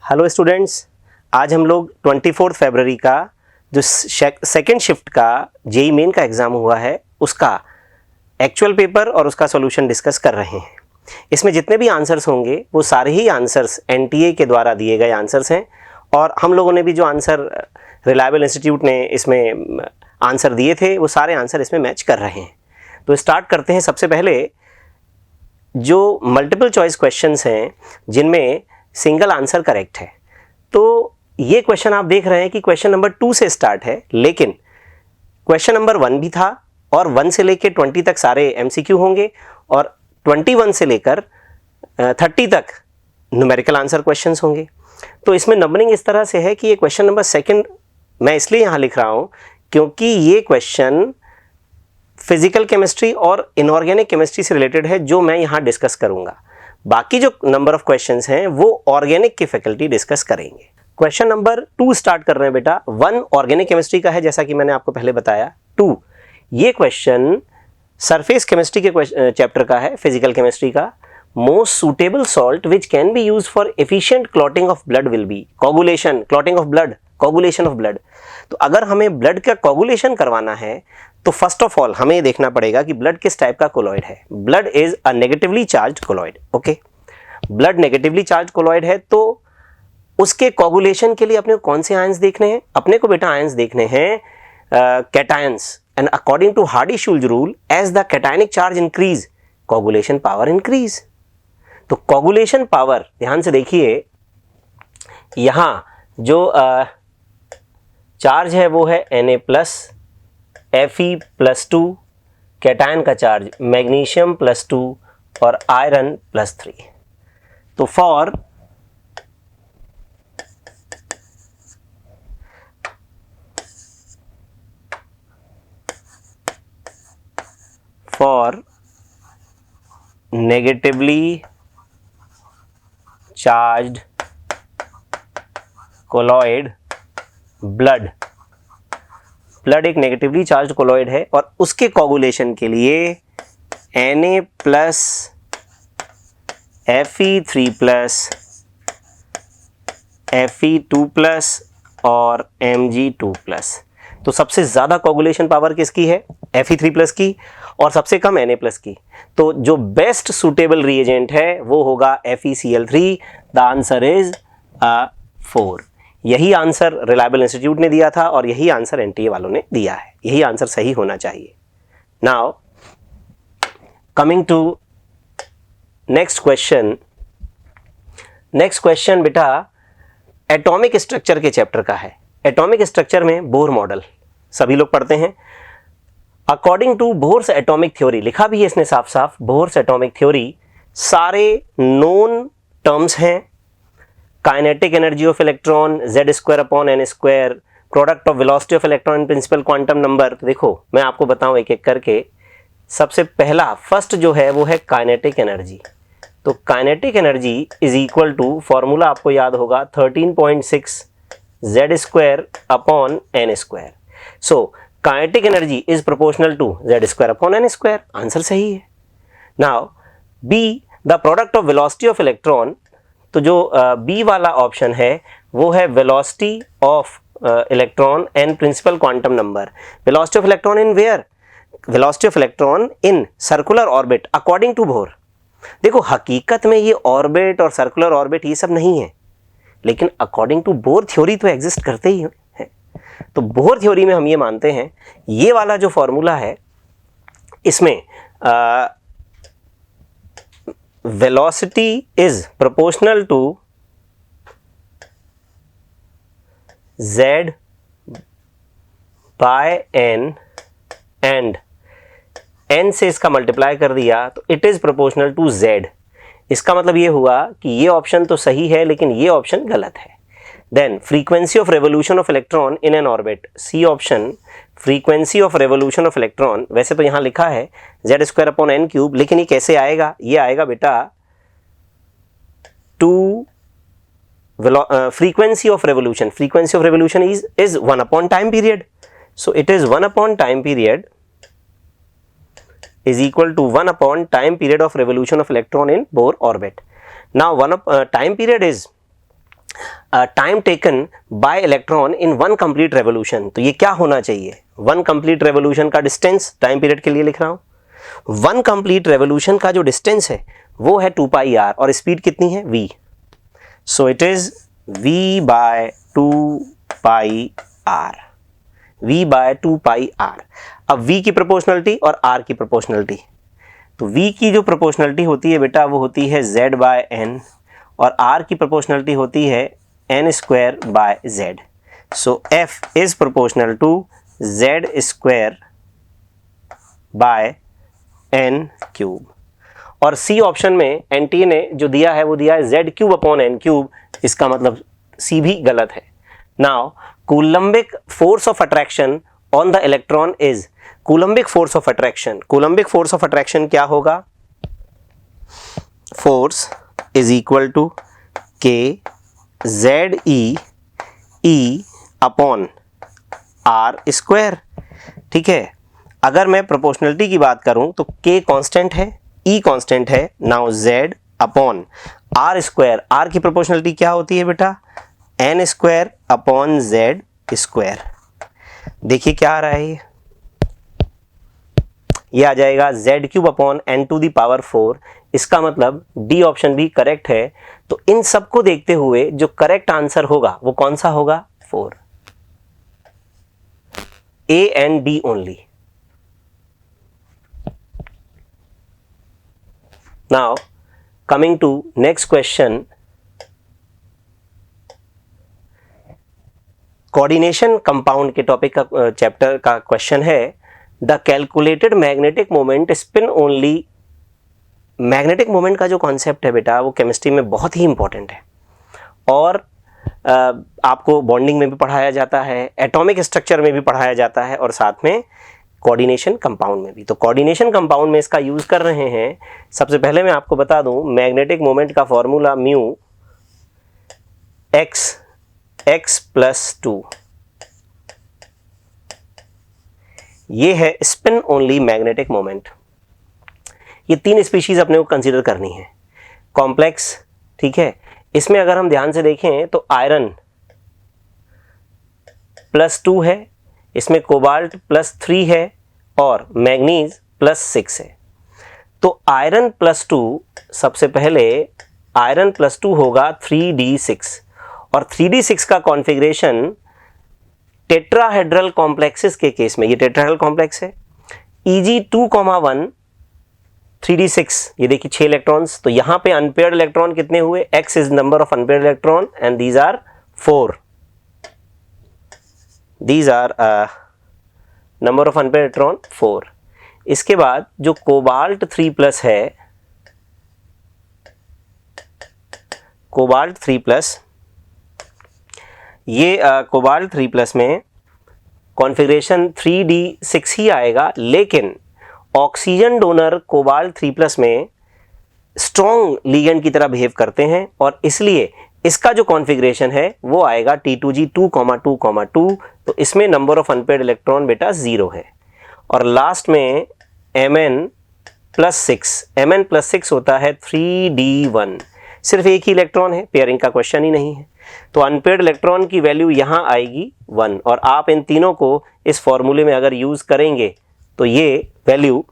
Hello students, आज हम लोग 24 फरवरी का जो सेकेंड शिफ्ट का जेई मेन का एग्ज़ाम हुआ है उसका एक्चुअल पेपर और उसका सॉल्यूशन डिस्कस कर रहे हैं। इसमें जितने भी आंसर्स होंगे वो सारे ही आंसर्स एनटीए के द्वारा दिए गए आंसर्स हैं और हम लोगों ने भी जो आंसर रिलायबल इंस्टीट्यूट ने इसमें आंसर दिए थे वो सारे आंसर इसमें मैच कर रहे हैं। तो स्टार्ट करते हैं। सबसे पहले जो मल्टीपल चॉइस क्वेश्चंस हैं जिनमें सिंगल आंसर करेक्ट है, तो ये क्वेश्चन आप देख रहे हैं कि क्वेश्चन नंबर 2 से स्टार्ट है, लेकिन क्वेश्चन नंबर 1 भी था और 1 से लेकर 20 तक सारे एमसीक्यू होंगे और 21 से लेकर 30 तक न्यूमेरिकल आंसर क्वेश्चंस होंगे। तो इसमें नंबरिंग इस तरह से है कि ये क्वेश्चन नंबर 2 मैं इसलिए यहाँ लिख रहा हूँ क्योंकि ये क्वेश्चन फिजिकल केमिस्ट्री और इनऑर्गेनिक केमिस्ट्री से रिलेटेड है जो मैं यहाँ डिस्कस करूँगा। बाकी जो नंबर ऑफ क्वेश्चंस हैं वो ऑर्गेनिक की फैकल्टी डिस्कस करेंगे। क्वेश्चन नंबर 2 स्टार्ट कर रहे हैं बेटा। 1 ऑर्गेनिक केमिस्ट्री का है जैसा कि मैंने आपको पहले बताया। 2 ये क्वेश्चन सरफेस केमिस्ट्री के चैप्टर का है, फिजिकल केमिस्ट्री का। Most suitable salt which can be use for efficient clotting of blood will be coagulation, clotting of blood, coagulation of blood. तो अगर हमें ब्लड का कोगुलेशन करवाना है तो फर्स्ट ऑफ ऑल हमें देखना पड़ेगा कि ब्लड किस टाइप का कोलॉइड है। Blood is a negatively charged colloid. Okay, blood negatively charged colloid है तो उसके कोगुलेशन के लिए अपने को कौन से आयंस देखने हैं? अपने को बेटा आयंस देखने हैं cations. And according to Hardy Schulze rule, as the cationic charge increase coagulation power increase. तो कोगुलेशन पावर ध्यान से देखिए, यहां जो चार्ज है वो है Na+, Fe+2, कैटायन का चार्ज मैग्नीशियम +2 और आयरन +3। तो for negatively charged colloid blood एक नेगेटिवली चार्ज्ड कोलॉइड है और उसके कोगुलेशन के लिए Na+, Fe3+, Fe2+ और Mg2+। तो सबसे ज़्यादा कोगुलेशन पावर किसकी है? Fe3+ की और सबसे कम Na+ की। तो जो बेस्ट सुटेबल रिएजेंट है वो होगा FeCl3। The answer is 4। यही आंसर रिलायबल इंस्टीट्यूट ने दिया था और यही आंसर एनटीए वालों ने दिया है। यही आंसर सही होना चाहिए। Now coming to next question. Next question बेटा एटॉमिक स्ट्रक्चर के चैप्टर का है। एटॉमिक स्ट्रक्चर में बोर मॉडल सभी लोग पढ़ते हैं। According to Bohr's atomic theory, लिखा भी है इसने साफ साफ, बोर्स एटॉमिक थ्योरी सारे नोन टर्म्स हैं। Kinetic energy of electron Z²/n², product of velocity of electron in principal quantum number. तो देखो मैं आपको बताऊं एक एक करके। सबसे पहला फर्स्ट जो है वो है काइनेटिक एनर्जी। तो kinetic energy is equal to, formula आपको याद होगा, 13.6 Z²/n²। So kinetic energy is proportional to Z²/n²। Answer सही है। Now B, the product of velocity of electron. तो जो बी वाला ऑप्शन है वो है velocity of electron and principal quantum number. Velocity of electron in where? Velocity of electron in circular orbit according to Bohr. देखो हकीकत में ये ऑर्बिट और सर्कुलर ऑर्बिट ये सब नहीं है, लेकिन अकॉर्डिंग टू बोर थ्योरी तो एग्जिस्ट करते ही हैं। तो बोर थ्योरी में हम ये मानते हैं ये वाला जो फॉर्मूला है इसमें velocity is proportional to Z/n and n से इसका मल्टीप्लाई कर दिया तो it is proportional to Z। इसका मतलब ये हुआ कि ये ऑप्शन तो सही है लेकिन ये ऑप्शन गलत है। Then frequency of revolution of electron in an orbit, C option, frequency of revolution of electron. वैसे तो यहाँ लिखा है Z²/n³, लेकिन ये कैसे आएगा? ये आएगा बेटा to frequency of revolution is 1 time period. So it is 1 time period is equal to 1 time period of revolution of electron in Bohr orbit. Now time period is time taken by electron in one complete revolution, तो ये क्या होना चाहिए? One complete revolution का distance time period के लिए लिख रहा हूं। वन कंप्लीट रेवोल्यूशन का जो डिस्टेंस है वो है 2 पाई आर और स्पीड कितनी है? v। So it is v by 2 pi r, v by 2 pi r. अब v की प्रोपोर्शनलिटी और r की प्रोपोर्शनलिटी, तो v की जो प्रोपोर्शनलिटी होती है बेटा वो होती है z बाय n और r की प्रोपोर्शनलिटी होती है n square by z। So f is proportional to z square by n cube. और सी ऑप्शन में एनटीए ने जो दिया है वो दिया है z cube upon n cube, इसका मतलब सी भी गलत है। Now coulombic force of attraction on the electron is, coulombic force of attraction, coulombic force of attraction क्या होगा? Force is equal to K Z E upon R square. ठीक है, अगर मैं प्रोपोर्शनलिटी की बात करूं तो के कांस्टेंट है, ई कांस्टेंट है। Now Z upon R square, R की प्रोपोर्शनलिटी क्या होती है बेटा? N square upon Z square. देखिए क्या आ रहा है, ये आ जाएगा z cube upon n to the power 4। इसका मतलब डी ऑप्शन भी करेक्ट है। तो इन सब को देखते हुए जो करेक्ट आंसर होगा वो कौन सा होगा? 4, A and D only। Now coming to next question, coordination compound के टॉपिक का चैप्टर का क्वेश्चन है, the calculated magnetic moment spin only. Magnetic moment का जो कॉन्सेप्ट है बेटा वो केमिस्ट्री में बहुत ही इंपॉर्टेंट है और आपको बॉन्डिंग में भी पढ़ाया जाता है, एटॉमिक स्ट्रक्चर में भी पढ़ाया जाता है और साथ में कोऑर्डिनेशन कंपाउंड में भी। तो कोऑर्डिनेशन कंपाउंड में इसका यूज कर रहे हैं। सबसे पहले मैं आपको बता दूं, मैग्नेटिक मोमेंट का फॉर्मूला म्यू x प्लस 2, ये है स्पिन ओनली मैग्नेटिक मोमेंट। ये 3 स्पीशीज अपने को कंसीडर करनी है। कॉम्प्लेक्स, ठीक है, इसमें अगर हम ध्यान से देखें तो आयरन प्लस 2 है, इसमें कोबाल्ट प्लस 3 है और मैग्नीज प्लस 6 है। तो आयरन प्लस 2, सबसे पहले आयरन प्लस 2 होगा 3d6 और 3d6 का कॉन्फ़िगरेशन टेट्राहेड्रल कॉम्प्लेक्सेस के केस में, ये टेट्राहेड्रल कॉम्प्लेक्स है, Eg2,1 3d6, ये देखिए 6 इलेक्ट्रॉन्स। तो यहाँ पे अनपेयर्ड इलेक्ट्रॉन कितने हुए? x is number of unpaired electron and these are 4, these are number of unpaired electron 4। इसके बाद जो कोबाल्ट 3 प्लस है, कोबाल्ट 3 प्लस, ये कोबाल्ट 3 प्लस में कॉन्फ़िगरेशन 3d6 ही आएगा, लेकिन ऑक्सीजन डोनर कोबाल्ट 3 प्लस में स्ट्रॉन्ग लिगेंड की तरह बिहेव करते हैं और इसलिए इसका जो कॉन्फ़िगरेशन है वो आएगा T2G2,2,2। तो इसमें नंबर ऑफ अनपेयर्ड इलेक्ट्रॉन बेटा 0 है। और लास्ट में Mn+6 होता है 3d1, सिर्फ एक ही इलेक्ट्रॉन है, पेयरिंग का क्वेश्चन ही नहीं है। तो अनपेयर्ड इलेक्ट्रॉन की वैल्यू यहाँ आएगी 1 और आप इन तीनों को इस फॉर्मूले में अगर यूज़ करेंगे तो ये वैल्यू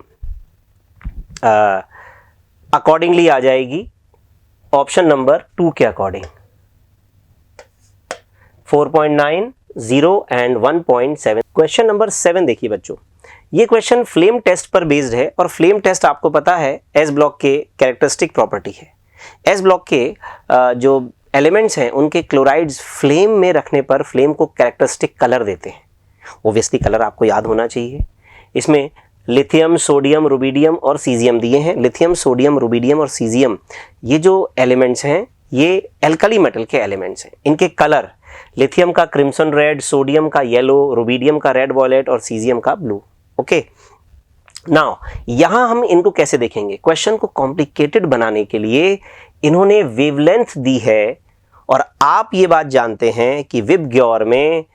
अकॉर्डिंगली आ जाएगी ऑप्शन नंबर 2 के अकॉर्डिंग, 4.9, 0 एंड 1.7। क्वेश्चन नंबर 7 देखिए बच्चों, ये क्वेश्चन फ्लेम टेस्ट पर बेस्ड है और फ्लेम टेस्ट आपको पता है एस ब्लॉक के कैरेक्टरिस्टिक प्रॉपर्टी है। एस ब्लॉक के जो एलिमेंट्स हैं उनके क्लोराइड्स फ्लेम में रखने पर फ्लेम को कैरेक्टरिस्टिक कलर देते हैं। ओब्वियसली कलर आपको याद होना चाहिए। इसमें लिथियम, सोडियम, रुबिडियम और सीजियम दिए हैं। लिथियम, सोडियम, रुबिडियम और सीजियम, ये जो एलिमेंट्स हैं ये एल्कली मेटल के एलिमेंट्स हैं। इनके कलर लिथियम का क्रिम्सन रेड, सोडियम का येलो, रुबिडियम का रेड वॉयलेट और सीजियम का ब्लू। ओके, नाउ यहां हम इनको कैसे देखेंगे? क्वेश्चन को कॉम्प्लिकेटेड बनाने के लिए इन्होंने वेवलेंथ दी है और आप ये बात जानते हैं कि विबग्योर में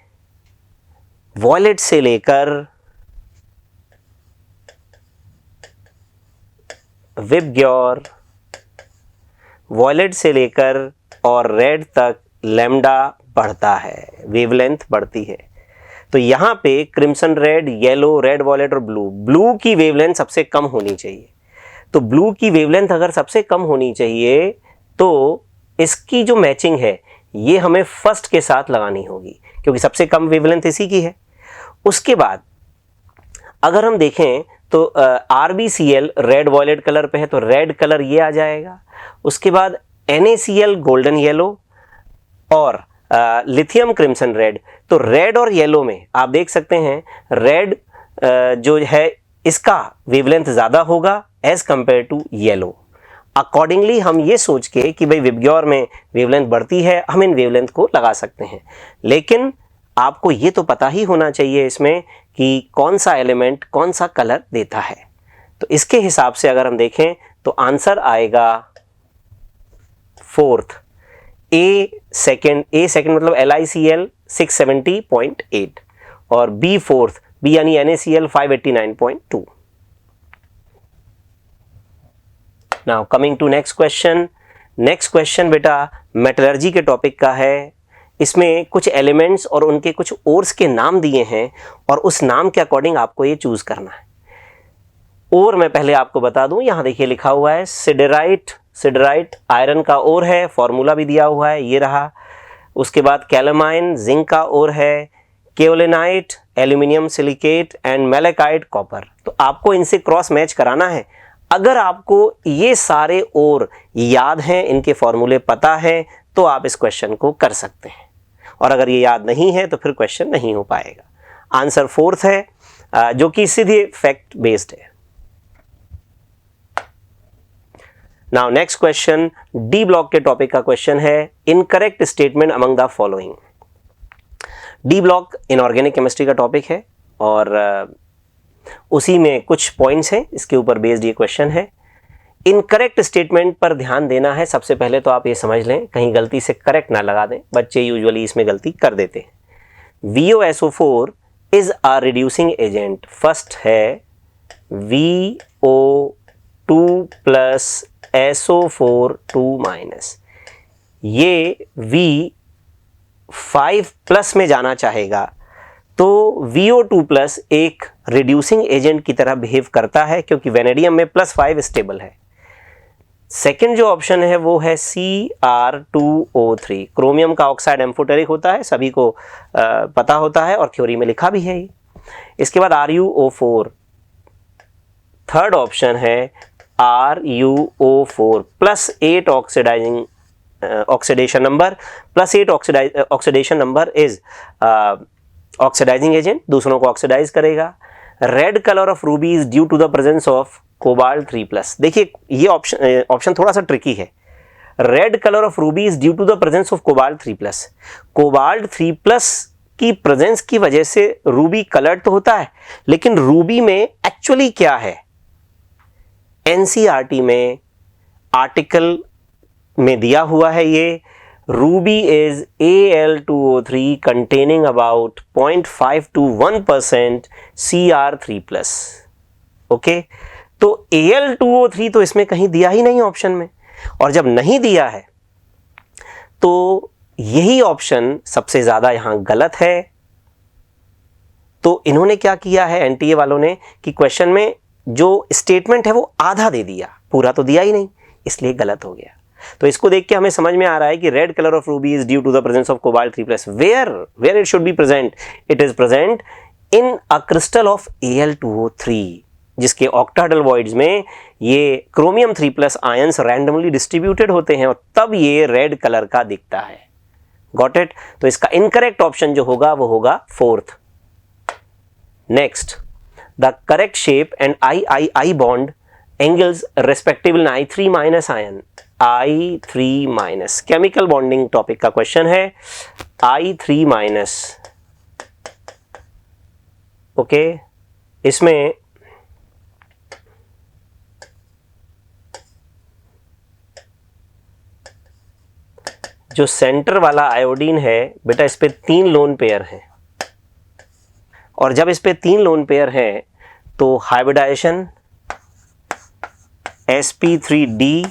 वॉयलेट से लेकर वॉयलेट से लेकर और रेड तक लैम्डा बढ़ता है, वेवलेंथ बढ़ती है। तो यहाँ पे crimson red, yellow, red violet और ब्लू की वेवलेंथ सबसे कम होनी चाहिए। तो ब्लू की वेवलेंथ अगर सबसे कम होनी चाहिए तो इसकी जो मैचिंग है ये हमें फर्स्ट के साथ लगानी होगी, क्योंकि सबसे कम वेवलेंथ इसी की है। उसके बाद अगर हम देखें तो RBCl रेड वॉयलेट कलर पे है तो रेड कलर ये आ जाएगा। उसके बाद NaCl गोल्डन येलो और लिथियम क्रिम्सन रेड। तो रेड और येलो में आप देख सकते हैं रेड जो है इसका वेवलेंथ ज़्यादा होगा as compare to yellow. Accordingly हम ये सोच के कि भाई विबग्योर में वेवलेंथ बढ़ती है, हम इन वेवलेंथ को लगा सकते हैं। लेकिन आपको ये तो पता ही होना चाहिए इसमें कि कौन सा एलिमेंट कौन सा कलर देता है। तो इसके हिसाब से अगर हम देखें तो आंसर आएगा फोर्थ, ए सेकेंड मतलब LiCl 670.8 और बी फोर्थ, बी यानी NaCl 589.2। Now coming to next question. Next question बेटा मेटलर्जी के टॉपिक का है। इसमें कुछ एलिमेंट्स और उनके कुछ ओर्स के नाम दिए हैं और उस नाम के अकॉर्डिंग आपको ये चूज करना है। ओर मैं पहले आपको बता दूं, यहां देखिए लिखा हुआ है सिडराइट आयरन का ओर है, फॉर्मूला भी दिया हुआ है, ये रहा। उसके बाद कैलामाइन जिंक का ओर है, kaolinite aluminium silicate and malachite copper. तो आपको इनसे क्रॉस मैच कराना है। अगर आपको ये सारे ओर याद हैं, इनके फॉर्मूले पता है, तो आप इस क्वेश्चन को कर सकते हैं, और अगर ये याद नहीं है तो फिर क्वेश्चन नहीं हो पाएगा। आंसर फोर्थ है जो कि सीधे फैक्ट बेस्ड है। Now next question D block के टॉपिक का क्वेश्चन है, incorrect statement among the following. D block inorganic chemistry का टॉपिक है और उसी में कुछ पॉइंट्स हैं, इसके ऊपर बेस्ड ये क्वेश्चन है। इनकरेक्ट स्टेटमेंट पर ध्यान देना है। सबसे पहले तो आप ये समझ लें, कहीं गलती से करेक्ट ना लगा दें, बच्चे यूजुअली इसमें गलती कर देते हैं। VOSO4 is a reducing agent. First है VO2 प्लस SO4 2-, ये V5 प्लस में जाना चाहेगा तो VO2 प्लस एक रिड्यूसिंग एजेंट की तरह बिहेव करता है, क्योंकि वेनेडियम में +5 स्टेबल है। सेकेंड जो ऑप्शन है वो है Cr2O3, क्रोमियम का ऑक्साइड एम्फोटेरिक होता है, सभी को पता होता है और थ्योरी में लिखा भी है। इसके बाद RuO4। थर्ड ऑप्शन है RuO4 +8 oxidation number, +8 oxidation number is oxidizing agent, दूसरों को ऑक्सीडाइज करेगा। Red colour of ruby is due to the presence of cobalt 3+। देखिए ये ऑप्शन थोड़ा सा ट्रिकी है। Red colour of ruby is due to the presence of cobalt 3+। Cobalt 3+ की presence की वजह से रूबी कलर्ड तो होता है, लेकिन रूबी में एक्चुअली क्या है? NCERT में आर्टिकल में दिया हुआ है ये, Ruby is Al2O3 containing about 0.5 to 1% Cr3+। Okay, तो Al2O3 तो इसमें कहीं दिया ही नहीं ऑप्शन में, और जब नहीं दिया है तो यही ऑप्शन सबसे ज्यादा यहां गलत है। तो इन्होंने क्या किया है NTA वालों ने कि क्वेश्चन में जो स्टेटमेंट है वो आधा दे दिया, पूरा तो दिया ही नहीं, इसलिए गलत हो गया। तो इसको देख के हमें समझ में आ रहा है कि red colour of ruby is due to the presence of cobalt 3+। Where it should be present? It is present in a crystal of Al2O3, जिसके ऑक्टाहेड्रल वॉइड्स में ये क्रोमियम 3+ आयंस रैंडमली डिस्ट्रीब्यूटेड होते हैं और तब ये रेड कलर का दिखता है। Got it? तो इसका इनकरेक्ट ऑप्शन जो होगा वो होगा fourth. Next, the correct shape and I bond angles respectively I3- ion, I3-, chemical bonding topic का क्वेश्चन है। I3-, ओके, इसमें जो सेंटर वाला आयोडीन है बेटा, इस पे 3 लोन पेयर हैं, और जब इस पे 3 लोन पेयर हैं तो हाइब्रिडाइजेशन sp3d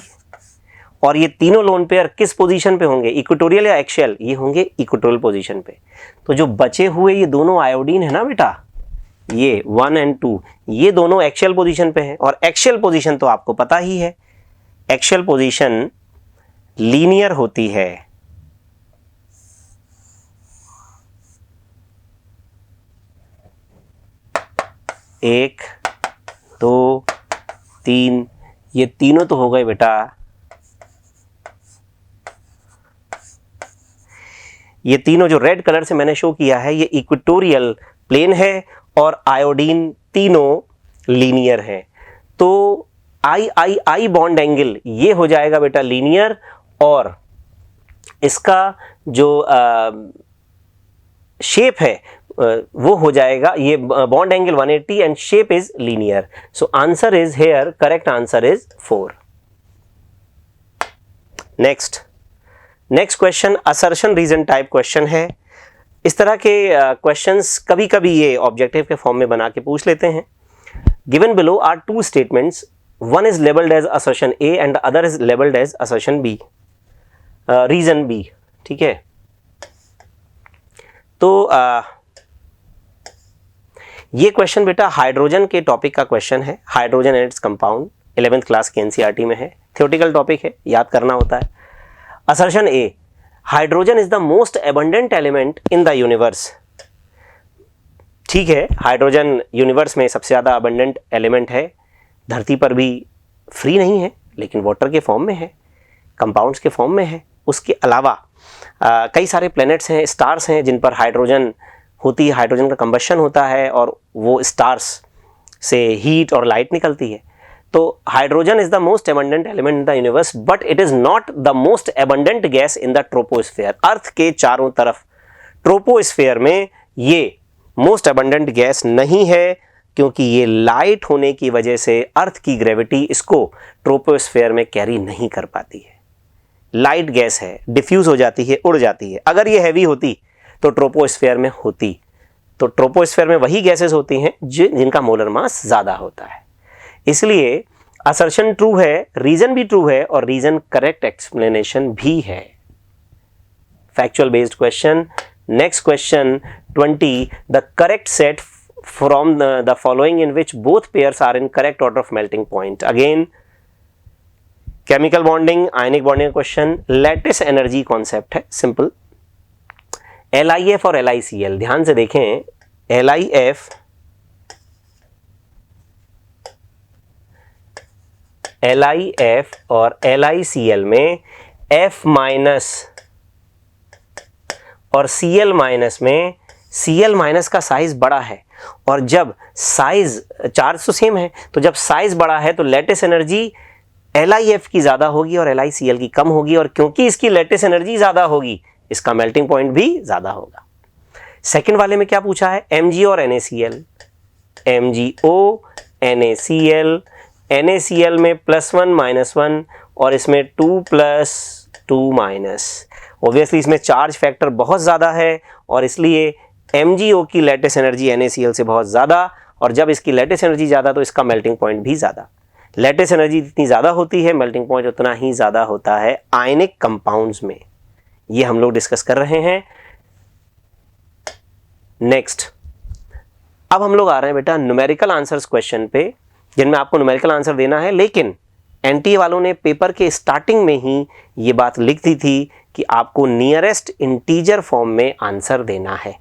और ये तीनों लोन पेयर किस पोजीशन पे होंगे, इक्वेटोरियल या एक्सियल, ये होंगे इक्वेटोरियल पोजीशन पे। तो जो बचे हुए ये दोनों आयोडीन है ना बेटा, ये 1 और 2, ये दोनों एक्सियल पोजीशन पे हैं। और एक्सियल पोजीशन तो आपको पता ही है, एक्सियल पोजीशन लीनियर होती है। 1 2 3, ये तीनों तो हो गए बेटा। ये तीनों जो रेड कलर से मैंने शो किया है, ये इक्वेटोरियल प्लेन है और आयोडीन तीनों लीनियर है। तो आई आई आई बॉन्ड एंगल ये हो जाएगा बेटा लीनियर, और इसका जो शेप है वो हो जाएगा, ये bond angle 180 and shape is linear. So answer is here, correct answer is 4। Next question assertion reason type question है। इस तरह के क्वेश्चंस कभी कभी ये ऑब्जेक्टिव के फॉर्म में बना के पूछ लेते हैं। Given below are 2 statements, one is labelled as assertion A and the other is labelled as assertion B, reason B. ठीक है, तो ये क्वेश्चन बेटा हाइड्रोजन के टॉपिक का क्वेश्चन है। Hydrogen and its compound 11th class के एनसीईआरटी में है, थियोरेटिकल टॉपिक है, याद करना होता है। Assertion A, hydrogen is the most abundant element in the universe. ठीक है, हाइड्रोजन यूनिवर्स में सबसे ज़्यादा अबंडेंट एलिमेंट है, धरती पर भी फ्री नहीं है लेकिन वाटर के फॉर्म में है, कंपाउंड्स के फॉर्म में है। उसके अलावा कई सारे प्लैनेट्स हैं, स्टार्स हैं जिन पर हाइड्रोजन होती है, हाइड्रोजन का कंबशन होता है और वो स्टार्स से हीट और लाइट निकलती है। तो hydrogen is the most abundant element in the universe, but it is not the most abundant gas in the troposphere. Earth के चारों तरफ ट्रोपोस्फेयर में ये मोस्ट एबंडेंट गैस नहीं है, क्योंकि ये लाइट होने की वजह से अर्थ की ग्रेविटी इसको ट्रोपोस्फेयर में कैरी नहीं कर पाती है। लाइट गैस है, डिफ्यूज हो जाती है, उड़ जाती है। अगर ये हैवी होती तो ट्रोपोस्फेयर में होती, तो ट्रोपोस्फेयर में वही गैसेस होती हैं जिनका मोलर मास ज़्यादा होता है। इसलिए असर्शन ट्रू है, रीजन भी ट्रू है और रीजन करेक्ट एक्सप्लेनेशन भी है। Factual based question. Next question 20, the correct set from the following in which both pairs are in correct order of melting point. Again chemical bonding, ionic bonding question, lattice energy concept है, simple. LIF और LICL, ध्यान से देखें, LIF और LICL में F minus और Cl minus में Cl minus का साइज बड़ा है, और जब साइज, चार्ज तो सेम है, तो जब साइज बड़ा है तो लैटिस एनर्जी LIF की ज़्यादा होगी और LICL की कम होगी, और क्योंकि इसकी लैटिस एनर्जी ज़्यादा होगी इसका मेल्टिंग पॉइंट भी ज़्यादा होगा। सेकंड वाले में क्या पूछा है, MgO और NaCl, MgO NaCl, NaCl में +1 -1 और इसमें 2 + 2-। ऑब्वियसली इसमें चार्ज फैक्टर बहुत ज़्यादा है और इसलिए MgO की लैटिस एनर्जी NaCl से बहुत ज़्यादा, और जब इसकी लैटिस एनर्जी ज़्यादा तो इसका मेल्टिंग पॉइंट भी ज़्यादा। लैटिस एनर्जी जितनी ज़्यादा होती है मेल्टिंग पॉइंट उतना ही ज़्यादा होता है आयनिक कंपाउंड्स में। ये हम लोग डिस्कस कर रहे हैं। नेक्स्ट, अब हम लोग आ रहे हैं बेटा न्यूमेरिकल आंसर्स क्वेश्चन पे, जिनमें आपको न्यूमेरिकल आंसर देना है, लेकिन एनटीए वालों ने पेपर के स्टार्टिंग में ही ये बात लिख दी थी कि आपको नियरेस्ट इंटीजर फॉर्म में आंसर देना है।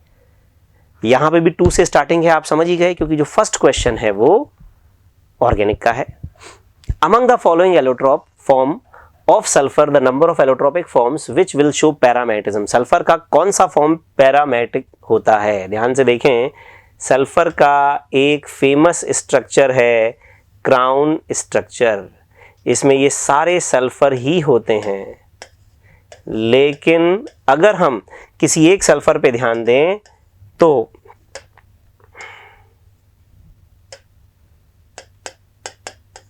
यहाँ पे भी 2 से स्टार्टिंग है, आप समझ ही गए, क्योंकि जो फर्स्ट क्वेश्चन है वो ऑर्गेनिक का है। Among the following allotrope form of sulphur the number of allotropic forms which will show paramagnetism. Sulphur का कौन सा फॉर्म पैरामेटिक होता है? ध्यान से देखें, सल्फर का एक फेमस स्ट्रक्चर है क्राउन स्ट्रक्चर। इसमें ये सारे सल्फर ही होते हैं, लेकिन अगर हम किसी एक सल्फर पे ध्यान दें तो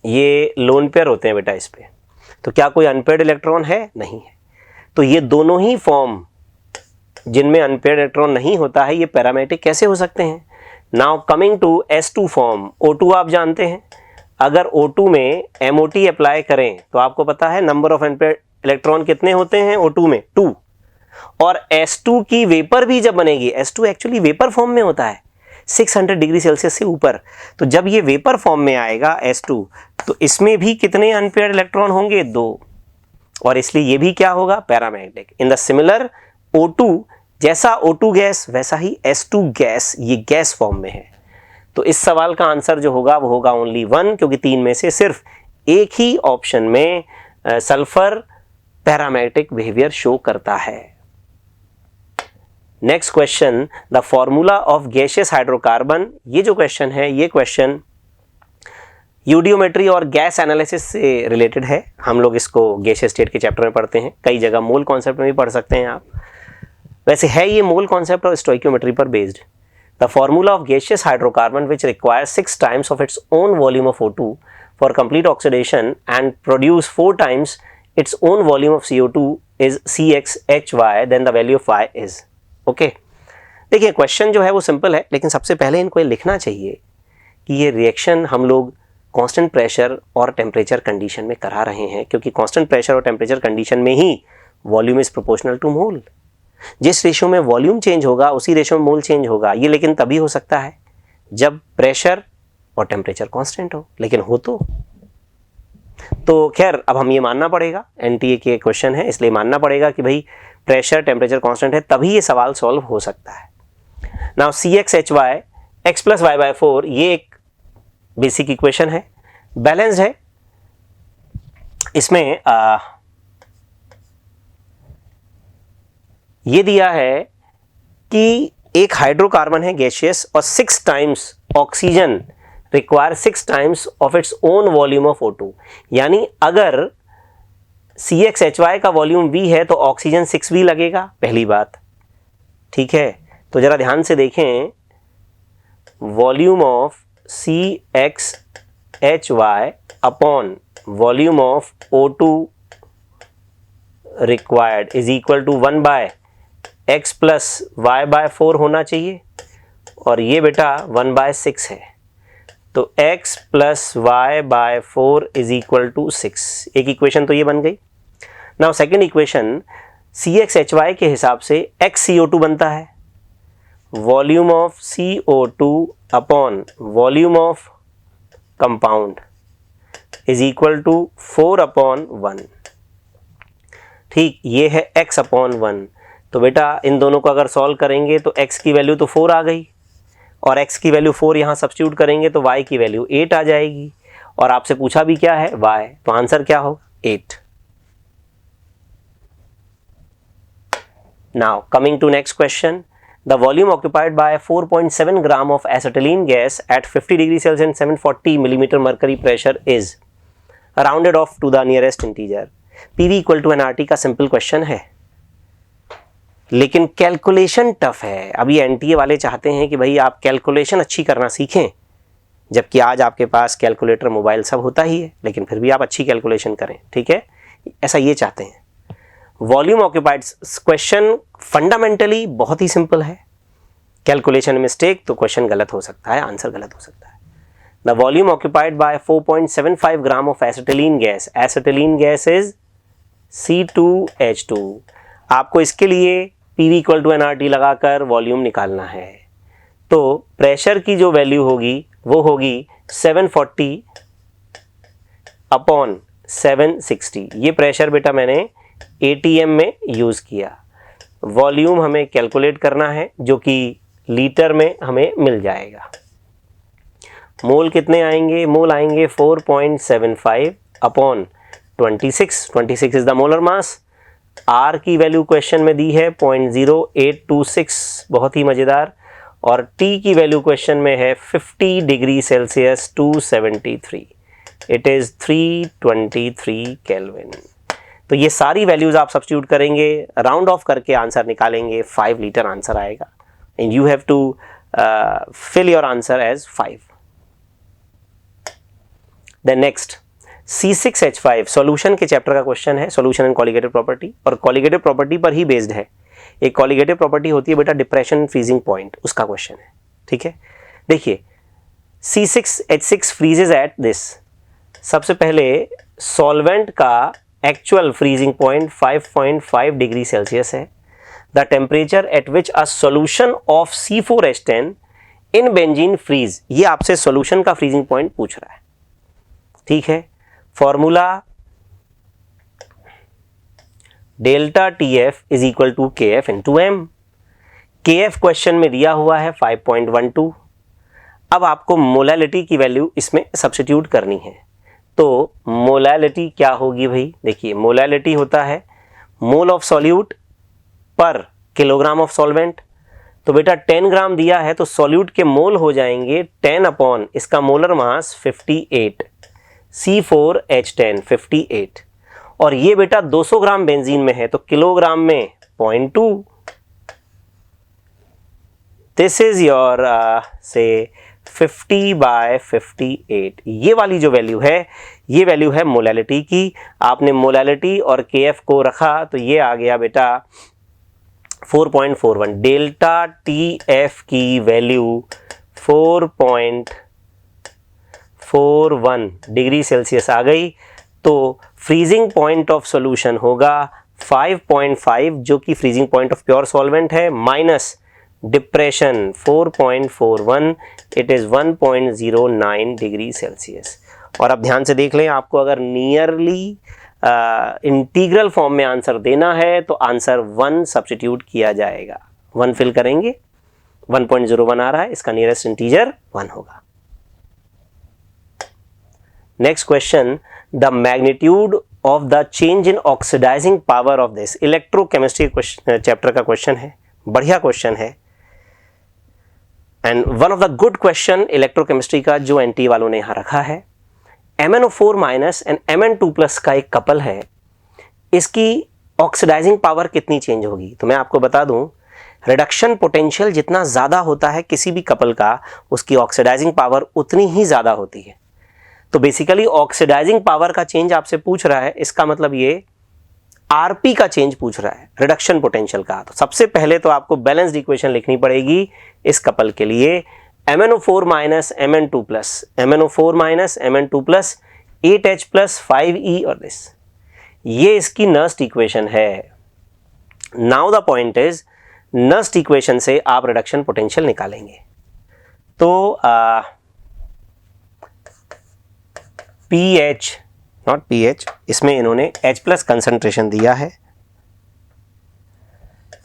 ये लोन पेयर होते हैं बेटा इस पे। तो क्या कोई अनपेयर्ड इलेक्ट्रॉन है? नहीं है। तो ये दोनों ही फॉर्म जिनमें अनपेयर्ड इलेक्ट्रॉन नहीं होता है, ये पैरामेटिक कैसे हो सकते हैं? Now coming to S2 form, O2 आप जानते हैं, अगर O2 में MOT अप्लाई करें तो आपको पता है नंबर ऑफ अनपेयर्ड इलेक्ट्रॉन कितने होते हैं O2 में, 2। और S2 की वेपर भी जब बनेगी, S2 एक्चुअली वेपर फॉर्म में होता है 600 डिग्री सेल्सियस से ऊपर, तो जब ये वेपर फॉर्म में आएगा S2, तो इसमें भी कितने अनपेयर्ड इलेक्ट्रॉन होंगे, 2, और इसलिए ये भी क्या होगा, paramagnetic. In the similar O2, जैसा O2 गैस वैसा ही S2 गैस, ये गैस फॉर्म में है। तो इस सवाल का आंसर जो होगा वो होगा ओनली 1, क्योंकि 3 में से सिर्फ एक ही ऑप्शन में सल्फर पैरामैग्नेटिक बिहेवियर शो करता है। Next question, the formula of gaseous hydrocarbon. ये जो क्वेश्चन है, ये क्वेश्चन यूडियोमेट्री और गैस एनालिसिस से रिलेटेड है। हम लोग इसको गैसियस स्टेट के चैप्टर में पढ़ते हैं, कई जगह मोल कॉन्सेप्ट में भी पढ़ सकते हैं आप। वैसे है ये मोल कॉन्सेप्ट और स्टोइकियोमेट्री पर based. The formula of gaseous hydrocarbon which requires 6 times of its own volume of O2 for complete oxidation and produce 4 times its own volume of CO2 is CxHy, then the value of y is। Okay, देखिए question जो है वो simple है, लेकिन सबसे पहले इनको लिखना चाहिए कि ये रिएक्शन हम लोग कांस्टेंट प्रेशर और टेम्परेचर कंडीशन में करा रहे हैं, क्योंकि कांस्टेंट प्रेशर और टेम्परेचर कंडीशन में ही वॉल्यूम इज प्रोपोर्शनल टू मोल। जिस रेशियो में वॉल्यूम चेंज होगा उसी रेशियो में मोल चेंज होगा। ये लेकिन तभी हो सकता है जब प्रेशर और टेम्परेचर कांस्टेंट हो, लेकिन हो तो खैर अब हम ये मानना पड़ेगा, NTA के क्वेश्चन है इसलिए मानना पड़ेगा कि भाई प्रेशर टेम्परेचर कांस्टेंट है, तभी ये सवाल सॉल्व हो सकता है। नाउ CxHy x + y/4 ये एक बेसिक इक्वेशन है, बैलेंस्ड है। इसमें ये दिया है कि एक हाइड्रोकार्बन है गैसियस और 6 times oxygen require 6 times of its own volume of O2, यानी अगर CxHy का वॉल्यूम V है तो ऑक्सीजन 6V लगेगा, पहली बात, ठीक है। तो जरा ध्यान से देखें, volume of CxHy upon volume of O2 required is equal to 1/x + y/4 होना चाहिए, और ये बेटा 1/6 है, तो x + y/4 is equal to 6। एक इक्वेशन तो ये बन गई। नाउ सेकेंड इक्वेशन, CxHy के हिसाब से xCO2 बनता है, volume of CO2 upon volume of compound is equal to 4/1। ठीक, ये है x/1। तो बेटा इन दोनों को अगर सॉल्व करेंगे तो x की वैल्यू तो 4 आ गई, और x की वैल्यू 4 यहाँ सब्स्टिट्यूट करेंगे तो y की वैल्यू 8 आ जाएगी, और आपसे पूछा भी क्या है, y, तो आंसर क्या होगा, 8। Now coming to next question, the volume occupied by 4.7 gram of acetylene gas at 50 degree Celsius and 740 millimetre mercury pressure is rounded off to the nearest integer. PV = nRT का simple question है, लेकिन calculation tough है। अभी NTA वाले चाहते हैं कि भाई आप कैलकुलेशन अच्छी करना सीखें, जबकि आज आपके पास कैलकुलेटर मोबाइल सब होता ही है, लेकिन फिर भी आप अच्छी कैलकुलेशन करें, ठीक है, ऐसा ये चाहते हैं। वॉल्यूम ऑक्यूपाइड क्वेश्चन फंडामेंटली बहुत ही सिंपल है, कैलकुलेशन मिस्टेक तो क्वेश्चन गलत हो सकता है, आंसर गलत हो सकता है। The volume occupied bye 4.75 gram of acetylene gas, acetylene gas is C2H2। आपको इसके लिए PV = nRT लगाकर वॉल्यूम निकालना है। तो प्रेशर की जो वैल्यू होगी वो होगी 740/760। ये प्रेशर बेटा मैंने ATM में यूज़ किया। वॉल्यूम हमें कैलकुलेट करना है जो कि लीटर में हमें मिल जाएगा। मोल कितने आएंगे, मोल आएंगे 4.75/26। 26 is the molar mass. R की वैल्यू क्वेश्चन में दी है 0.0826, बहुत ही मज़ेदार, और T की वैल्यू क्वेश्चन में है 50 degree Celsius 273, it is 323 kelvin. तो ये सारी वैल्यूज़ आप सब्स्टिट्यूट करेंगे, राउंड ऑफ करके आंसर निकालेंगे, 5 लीटर आंसर आएगा, and you have to fill your answer as 5। Then next C6H5 solution के चैप्टर का क्वेश्चन है, सॉल्यूशन एंड कॉलिगेटिव प्रॉपर्टी, और कॉलिगेटिव प्रॉपर्टी पर ही बेस्ड है। एक कॉलिगेटिव प्रॉपर्टी होती है बेटा डिप्रेशन फ्रीजिंग पॉइंट, उसका क्वेश्चन है, ठीक है। देखिए C6H6 फ्रीजेज एट दिस, सबसे पहले सॉल्वेंट का actual freezing point 5.5 degree Celsius है। The temperature at which a solution of C4H10 in benzene freeze, ये आपसे सॉल्यूशन का फ्रीजिंग पॉइंट पूछ रहा है, ठीक है। Formula delta TF is equal to KF into M। KF question में दिया हुआ है 5.12। अब आपको मोलैलिटी की वैल्यू इसमें सब्स्टिट्यूट करनी है। तो मोलैलिटी क्या होगी भाई, देखिए मोलैलिटी होता है मोल ऑफ सॉल्यूट पर किलोग्राम ऑफ सॉल्वेंट। तो बेटा 10 ग्राम दिया है तो सॉल्यूट के मोल हो जाएंगे 10 अपॉन इसका मोलर मास 58, C4H10 58, और ये बेटा 200 ग्राम बेंजीन में है तो किलोग्राम में 0.2। दिस इज योर से 50/58। ये वाली जो वैल्यू है ये वैल्यू है मोलैलिटी की। आपने मोलैलिटी और KF को रखा तो ये आ गया बेटा 4.41। डेल्टा TF की वैल्यू 4.41 डिग्री सेल्सियस आ गई। तो फ्रीजिंग पॉइंट ऑफ सॉल्यूशन होगा 5.5 जो कि freezing point of pure solvent है, minus depression 4.41, it is 1.09 degree Celsius. और अब ध्यान से देख लें, आपको अगर नियरली इंटीग्रल फॉर्म में आंसर देना है तो आंसर 1 सब्स्टिट्यूट किया जाएगा। 1 फिल करेंगे, 1.01 आ रहा है, इसका नियरेस्ट इंटीजर 1 होगा। Next question, the magnitude of the change in oxidizing power of this. Electrochemistry chapter का क्वेश्चन है, बढ़िया क्वेश्चन है and one of the good question electrochemistry का जो NT वालों ने यहां रखा है। MnO4 minus and Mn2 plus का एक कपल है, इसकी ऑक्सीडाइजिंग पावर कितनी चेंज होगी? तो मैं आपको बता दूं, रिडक्शन पोटेंशियल जितना ज़्यादा होता है किसी भी कपल का, उसकी ऑक्सीडाइजिंग पावर उतनी ही ज़्यादा होती है। तो बेसिकली ऑक्सीडाइजिंग पावर का चेंज आपसे पूछ रहा है, इसका मतलब ये RP का चेंज पूछ रहा है, रिडक्शन पोटेंशियल का। तो सबसे पहले तो आपको बैलेंस्ड इक्वेशन लिखनी पड़ेगी इस कपल के लिए, MnO4 minus Mn2 plus, MnO4 minus Mn2 plus 8H plus 5E और दिस, ये इसकी नर्स्ट इक्वेशन है। Now the point is, Nernst equation से आप रिडक्शन पोटेंशियल निकालेंगे। तो PH नॉट PH, इसमें इन्होंने H प्लस कंसंट्रेशन दिया है।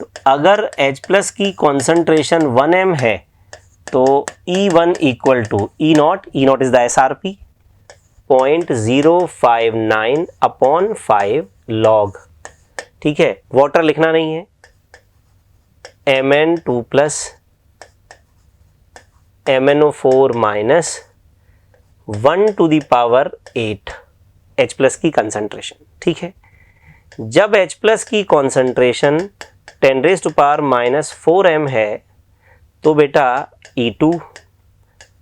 तो अगर H प्लस की कॉन्सेंट्रेशन 1m है तो E1 equal to E0 is the SRP 0.059 upon 5 log, ठीक है। वाटर लिखना नहीं है, Mn2 plus MnO4 minus 1 to the power 8 H plus की कंसंट्रेशन, ठीक है। जब H प्लस की concentration 10 raise to power minus 4m है तो बेटा E2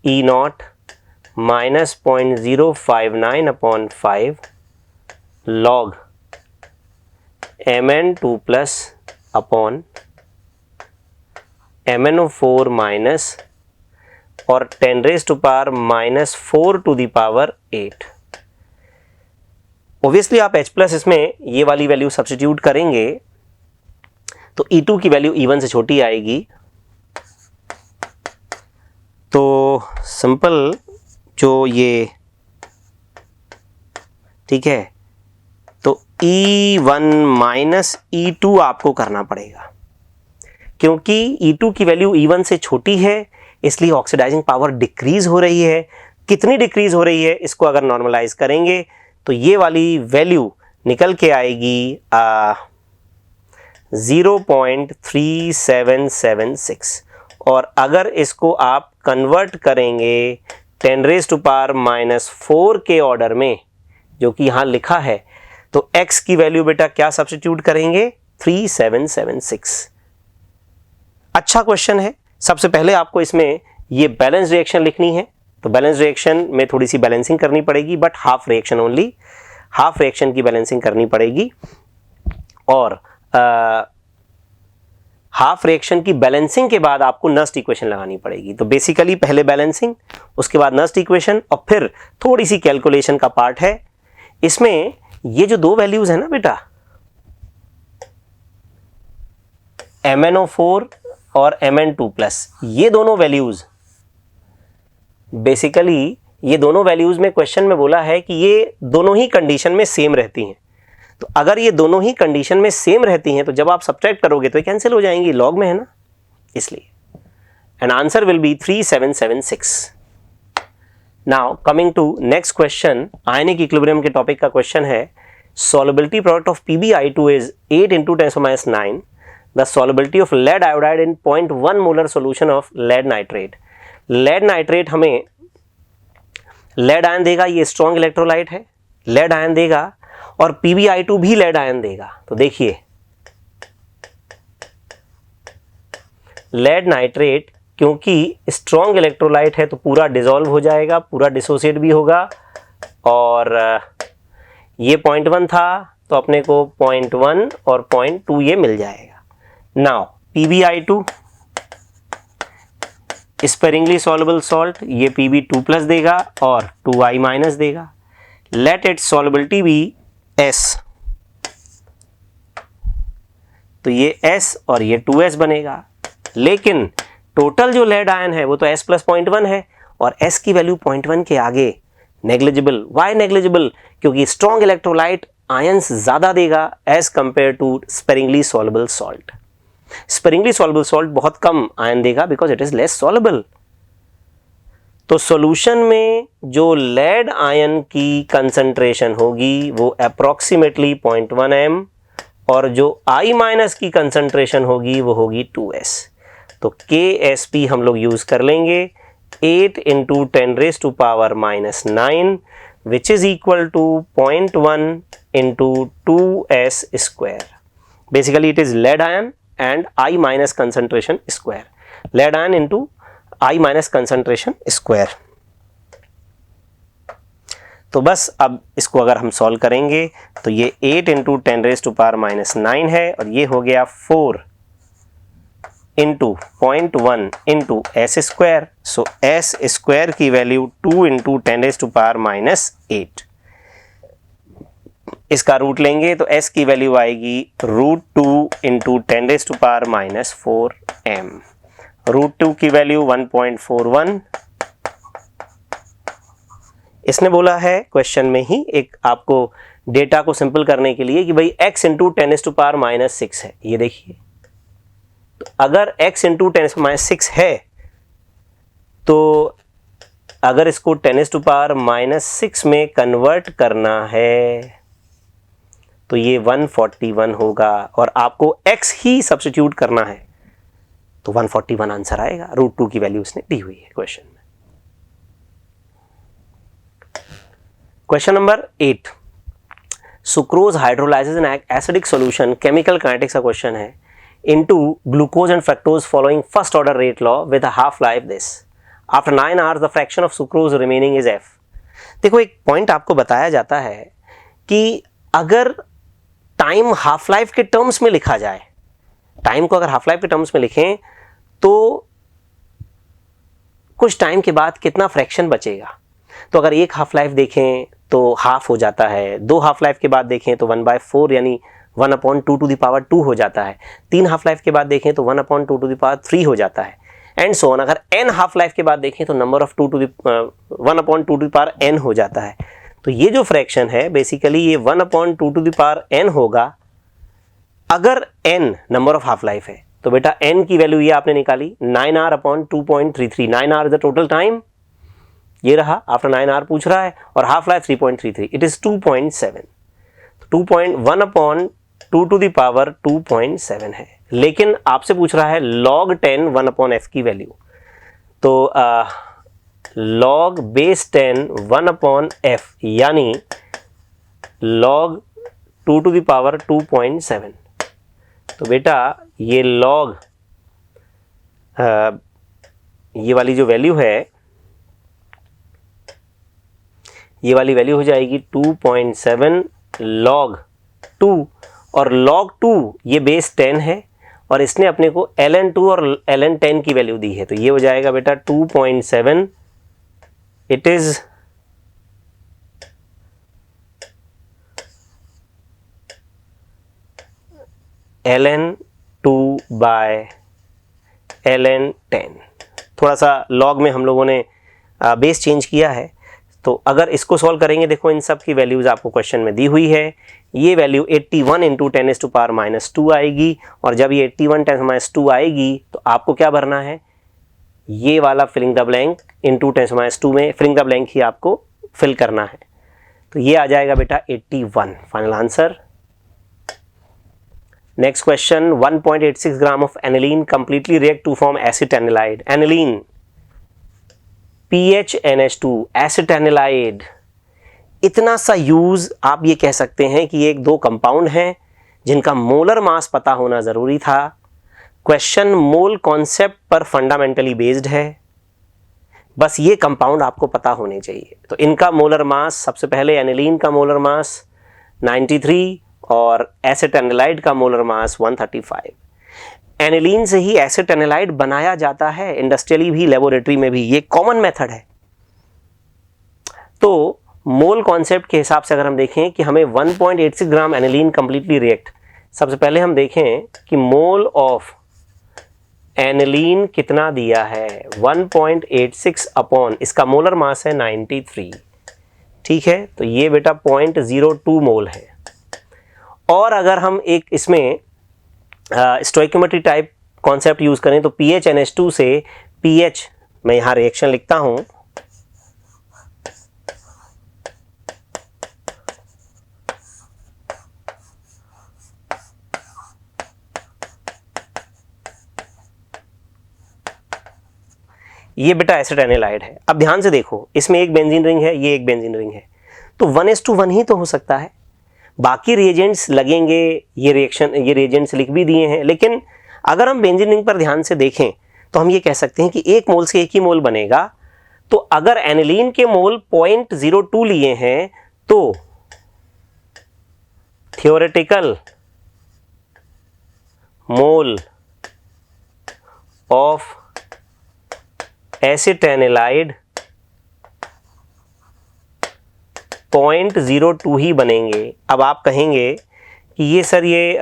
E0 minus 0.059 upon 5 log Mn2 plus upon MnO4 minus और 10 raise to power minus 4 to the power 8। Obviously आप H प्लस इसमें ये वाली वैल्यू सब्स्टिट्यूट करेंगे तो E2 की वैल्यू E1 से छोटी आएगी। तो सिंपल जो ये, ठीक है, तो E1 माइनस E2 आपको करना पड़ेगा, क्योंकि E2 की वैल्यू E1 से छोटी है इसलिए ऑक्सीडाइजिंग पावर डिक्रीज हो रही है। कितनी डिक्रीज हो रही है, इसको अगर नॉर्मलाइज करेंगे तो ये वाली वैल्यू निकल के आएगी 0.3776, और अगर इसको आप कन्वर्ट करेंगे 10 रेज़ टू पावर माइनस 4 के ऑर्डर में जो कि यहाँ लिखा है, तो x की वैल्यू बेटा क्या सब्स्टिट्यूट करेंगे, 3776। अच्छा क्वेश्चन है। सबसे पहले आपको इसमें ये बैलेंस रिएक्शन लिखनी है, तो बैलेंस रिएक्शन में थोड़ी सी बैलेंसिंग करनी पड़ेगी, but half reaction only, half reaction की बैलेंसिंग करनी पड़ेगी। और हाफ रिएक्शन की बैलेंसिंग के बाद आपको नस्ट इक्वेशन लगानी पड़ेगी। तो बेसिकली पहले बैलेंसिंग, उसके बाद नस्ट इक्वेशन और फिर थोड़ी सी कैलकुलेशन का पार्ट है। इसमें ये जो दो वैल्यूज है ना बेटा, MnO4 और Mn2+, ये दोनों वैल्यूज बेसिकली, ये दोनों वैल्यूज में क्वेश्चन में बोला है कि ये दोनों ही कंडीशन में सेम रहती हैं। तो अगर ये दोनों ही कंडीशन में सेम रहती हैं तो जब आप सब्ट्रैक्ट करोगे तो ये कैंसिल हो जाएंगी, लॉग में है ना, इसलिए। And answer will be 3776। Now coming to next question, ionic equilibrium के टॉपिक का क्वेश्चन है। Solubility product of PbI2 is 8 × 10⁻⁹ the solubility of lead iodide in 0.1 molar solution of lead nitrate. Lead nitrate हमें lead ion देगा, ये strong electrolyte है, lead ion देगा, और PbI2 भी लेड आयन देगा। तो देखिए लेड नाइट्रेट क्योंकि स्ट्रॉन्ग इलेक्ट्रोलाइट है तो पूरा डिसॉल्व हो जाएगा, पूरा डिसोसिएट भी होगा, और ये 0.1 था तो अपने को 0.1 और 0.2 ये मिल जाएगा। Now PbI2 sparingly soluble salt, ये Pb2+ देगा और 2I- देगा। Let it solubility be S, तो ये S और ये 2S बनेगा। लेकिन टोटल जो लेड आयन है वो तो S + 0.1 है और S की वैल्यू 0.1 के आगे नेग्लिजिबल। Why negligible? क्योंकि स्ट्रॉन्ग इलेक्ट्रोलाइट आयंस ज्यादा देगा as compare to sparingly soluble salt. Sparingly soluble salt बहुत कम आयन देगा because it is less soluble. तो सॉल्यूशन में जो लेड आयन की कंसंट्रेशन होगी वो अप्रोक्सीमेटली 0.1 m और जो I- की कंसंट्रेशन होगी वो होगी 2S। तो KSP हम लोग यूज कर लेंगे 8 × 10⁻⁹ which is equal to 0.1 × 2S²। Basically it is lead ion and I- concentration square, lead ion into I- concentration square। तो बस अब इसको अगर हम सॉल्व करेंगे तो ये 8 × 10⁻⁹ है और ये हो गया 4 × 0.1 × S²। सो S² की वैल्यू 2 × 10⁻⁸। इसका रूट लेंगे तो S की वैल्यू आएगी √2 × 10⁻⁴ m। √2 की वैल्यू 1.41। इसने बोला है क्वेश्चन में ही एक आपको डेटा को सिंपल करने के लिए कि भाई x × 10⁻⁶ है। ये देखिए, तो अगर x × 10⁻⁶ है तो अगर इसको 10⁻⁻6 में कन्वर्ट करना है तो ये 141 होगा और आपको x ही सब्स्टिट्यूट करना है तो 141 आंसर आएगा। √2 की वैल्यू इसने दी हुई है क्वेश्चन में। Question number 8, sucrose hydrolyses in acidic solution, chemical kinetics का क्वेश्चन है, into glucose and fructose following first order rate law with a half life this. After 9 hours the fraction of sucrose remaining is f। देखो एक point आपको बताया जाता है कि अगर टाइम हाफ लाइफ के टर्म्स में लिखा जाए, टाइम को अगर हाफ लाइफ के टर्म्स में लिखें तो कुछ टाइम के बाद कितना फ्रैक्शन बचेगा। तो अगर एक हाफ लाइफ देखें तो हाफ हो जाता है, 2 हाफ लाइफ के बाद देखें तो 1/4 यानी 1/2 हो जाता है, 3 हाफ लाइफ के बाद देखें तो 1/2 हो जाता है, एंड सो ऑन। अगर n हाफ लाइफ के बाद देखें तो नंबर ऑफ 1/2 हो जाता है। तो ये जो फ्रैक्शन है बेसिकली ये 1/2 होगा अगर n number of half life है। तो बेटा n की वैल्यू ये आपने निकाली 9r/2.33। 9r is the total time, ये रहा। आफ्टर 9r पूछ रहा है और हाफ लाइफ 3.33, इट इज 2.7। 1/2 है, लेकिन आपसे पूछ रहा है log 10 1/f की वैल्यू। तो log base 10 1/f यानी log 2.7। तो बेटा ये log ये वाली जो वैल्यू है ये वाली वैल्यू हो जाएगी 2.7 log 2 और log 2 ये बेस 10 है और इसने अपने को ln2 और ln10 की वैल्यू दी है, तो ये हो जाएगा बेटा 2.7, it is ln2 bye ln10। थोड़ा सा लॉग में हम लोगों ने बेस चेंज किया है, तो अगर इसको सॉल्व करेंगे, देखो इन सब की वैल्यूज आपको क्वेश्चन में दी हुई है। ये वैल्यू 81 इंटू 10⁻⁻2 आएगी, और जब ये 81 10⁻2 आएगी तो आपको क्या भरना है, ये वाला फिलिंग द ब्लैंक इंटू 10⁻2 में फिलिंग द ब्लैंक ही आपको फिल करना है। तो ये आ जाएगा बेटा 81, final answer. Next question, 1.86 gram of aniline completely react to form acetanilide. Aniline PHNH2 acetanilide, इतना सा यूज आप ये कह सकते हैं कि एक दो कंपाउंड हैं जिनका मोलर मास पता होना जरूरी था। क्वेश्चन मोल कॉन्सेप्ट पर फंडामेंटली बेस्ड है, बस ये कंपाउंड आपको पता होने चाहिए। तो इनका मोलर मास, सबसे पहले एनिलीन का मोलर मास 93 और एसिटानिलाइड का मोलर मास 135। एनिलीन से ही एसिटानिलाइड बनाया जाता है इंडस्ट्रियली भी, लेबोरेटरी में भी, ये कॉमन मेथड है। तो मोल कॉन्सेप्ट के हिसाब से अगर हम देखें कि हमें 1.86 ग्राम एनिलीन कंप्लीटली रिएक्ट, सबसे पहले हम देखें कि मोल ऑफ एनिलीन कितना दिया है, 1.86 अपॉन इसका मोलर मास है 93, ठीक है। तो ये बेटा 0.02 मोल है। और अगर हम एक इसमें स्टोइकियोमेट्री टाइप कॉन्सेप्ट यूज करें तो PHNH2 से पीएच, मैं यहां रिएक्शन लिखता हूं, ये बेटा एसिटानिलाइड है। अब ध्यान से देखो, इसमें एक बेंजीन रिंग है, ये एक बेंजीन रिंग है, तो 1:1 ही तो हो सकता है। बाकी रिएजेंट्स लगेंगे, ये रिएजेंट्स लिख भी दिए हैं, लेकिन अगर हम बेंजीन रिंग पर ध्यान से देखें तो हम ये कह सकते हैं कि एक मोल से एक ही मोल बनेगा। तो अगर एनिलीन के मोल 0.02 लिए हैं तो थियोरेटिकल मोल ऑफ एसिटानिलाइड 0.02 ही बनेंगे। अब आप कहेंगे कि ये सर ये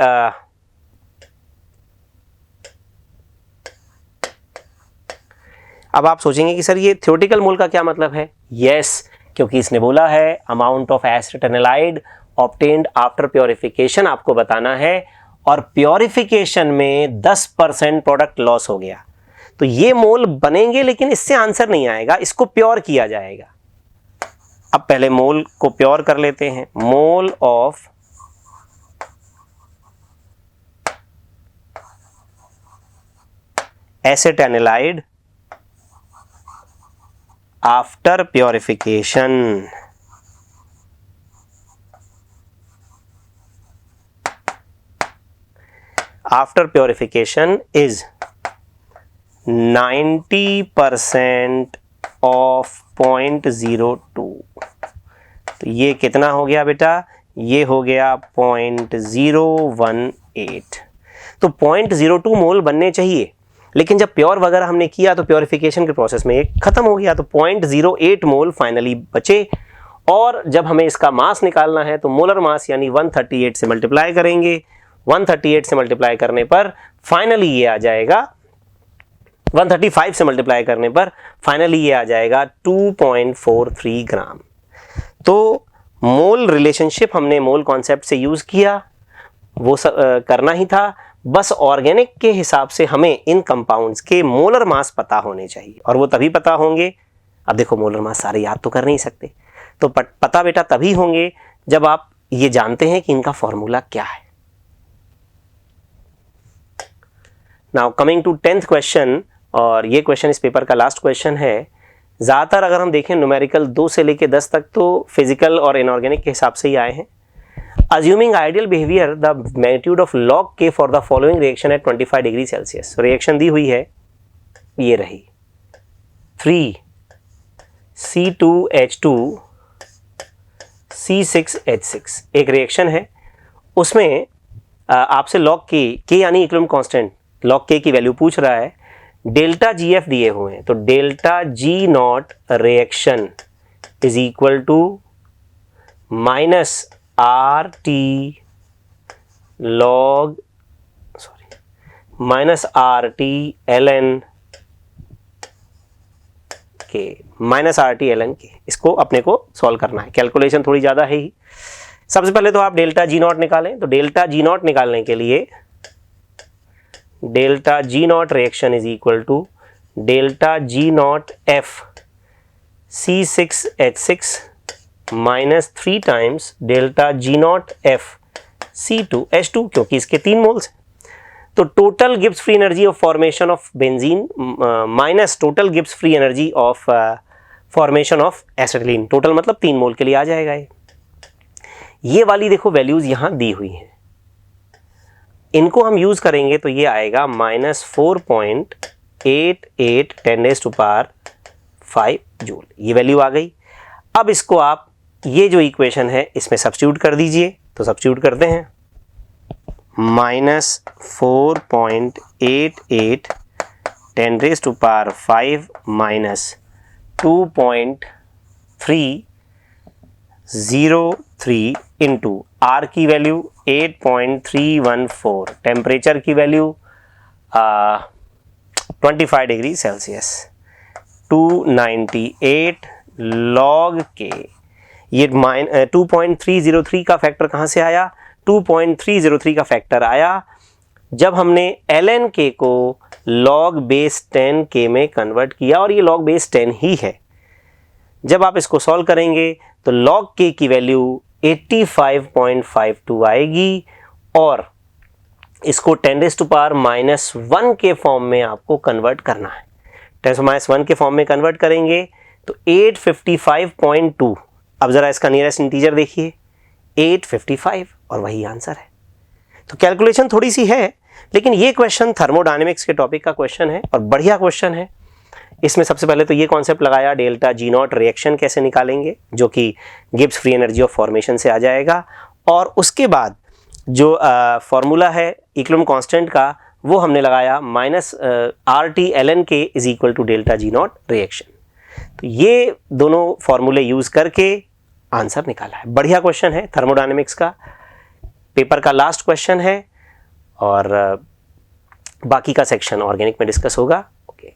अब आप सोचेंगे कि सर ये थ्योरेटिकल मोल का क्या मतलब है। यस, क्योंकि इसने बोला है amount of acetanilide obtained after purification आपको बताना है, और प्योरिफिकेशन में 10% प्रोडक्ट लॉस हो गया। तो ये मोल बनेंगे, लेकिन इससे आंसर नहीं आएगा, इसको प्योर किया जाएगा। अब पहले मोल को प्योर कर लेते हैं। Mole of acetanilide after purification, after purification is 90% of 0.02। तो ये कितना हो गया बेटा, ये हो गया 0.018। तो 0.02 मोल बनने चाहिए, लेकिन जब प्योर वगैरह हमने किया तो प्योरिफिकेशन के प्रोसेस में एक खत्म हो गया, तो 0.08 मोल फाइनली बचे। और जब हमें इसका मास निकालना है तो मोलर मास यानी 138 से मल्टीप्लाई करेंगे। 138 से मल्टीप्लाई करने पर फाइनली ये आ जाएगा, 135 से मल्टीप्लाई करने पर फाइनली ये आ जाएगा 2.43 ग्राम। तो मोल रिलेशनशिप हमने मोल कॉन्सेप्ट से यूज किया, वो करना ही था। बस ऑर्गेनिक के हिसाब से हमें इन कंपाउंड्स के मोलर मास पता होने चाहिए, और वो तभी पता होंगे। अब देखो, मोलर मास सारे याद तो कर नहीं सकते, तो पता बेटा तभी होंगे जब आप ये जानते हैं कि इनका फॉर्मूला क्या है। Now coming to 10th question, और ये क्वेश्चन इस पेपर का लास्ट क्वेश्चन है। ज़्यादातर अगर हम देखें न्यूमेरिकल 2 से लेके 10 तक तो फिजिकल और इनऑर्गेनिक के हिसाब से ही आए हैं। Assuming ideal behavior, the magnitude of log K for the following reaction at 25 degree Celsius. Reaction दी हुई है, ये रही 3C2H2 C6H6 एक रिएक्शन है। उसमें आपसे log K यानी इक्विलिब्रियम कांस्टेंट log K की वैल्यू पूछ रहा है, डेल्टा GF दिए हुए हैं, तो delta G naught reaction is equal to minus RT log minus RT ln K, minus RT ln K। इसको अपने को सॉल्व करना है, कैलकुलेशन थोड़ी ज़्यादा है ही। सबसे पहले तो आप डेल्टा G नॉट निकालें, तो डेल्टा G नॉट निकालने के लिए delta G naught reaction is equal to delta G naught F C6H6 minus 3 times delta G naught F C2H2, क्योंकि इसके 3 मोल्स हैं। तो total Gibbs free energy of formation of benzene minus total Gibbs free energy of formation of acetylene, total मतलब 3 मोल के लिए आ जाएगा ये वाली देखो वैल्यूज यहां दी हुई हैं, इनको हम यूज करेंगे तो ये आएगा माइनस 4.88 10⁵ जूल, ये वैल्यू आ गई। अब इसको आप ये जो इक्वेशन है इसमें सब्स्टिट्यूट कर दीजिए, तो सब्स्टिट्यूट करते हैं, माइनस 4.88 10⁵ माइनस 2.303 इंटू R की वैल्यू 8.314, टेम्परेचर की value 25 degree Celsius, 298 log K। ये 2.303 का फैक्टर कहाँ से आया? 2.303 का फैक्टर आया जब हमने ln K को log बेस 10 K में कन्वर्ट किया, और ये log बेस 10 ही है। जब आप इसको सॉल्व करेंगे तो log K की वैल्यू 85.52 आएगी, और इसको 10⁻⁻1 के फॉर्म में आपको कन्वर्ट करना है। 10⁻1 के फॉर्म में कन्वर्ट करेंगे तो 855.2, अब ज़रा इसका नियरेस्ट इंटीजर देखिए 855, और वही आंसर है। तो कैलकुलेशन थोड़ी सी है, लेकिन ये क्वेश्चन थर्मोडायनेमिक्स के टॉपिक का क्वेश्चन है और बढ़िया क्वेश्चन है। इसमें सबसे पहले तो ये कॉन्सेप्ट लगाया डेल्टा G नॉट रिएक्शन कैसे निकालेंगे, जो कि Gibbs free energy of formation से आ जाएगा, और उसके बाद जो फॉर्मूला है इक्विलिब्रियम कांस्टेंट का वो हमने लगाया minus RT ln K is equal to delta G naught reaction. तो ये दोनों फॉर्मूले यूज करके आंसर निकाला है। बढ़िया क्वेश्चन है, थर्मोडायनेमिक्स का पेपर का लास्ट क्वेश्चन है, और बाकी का सेक्शन ऑर्गेनिक में डिस्कस होगा। Okay,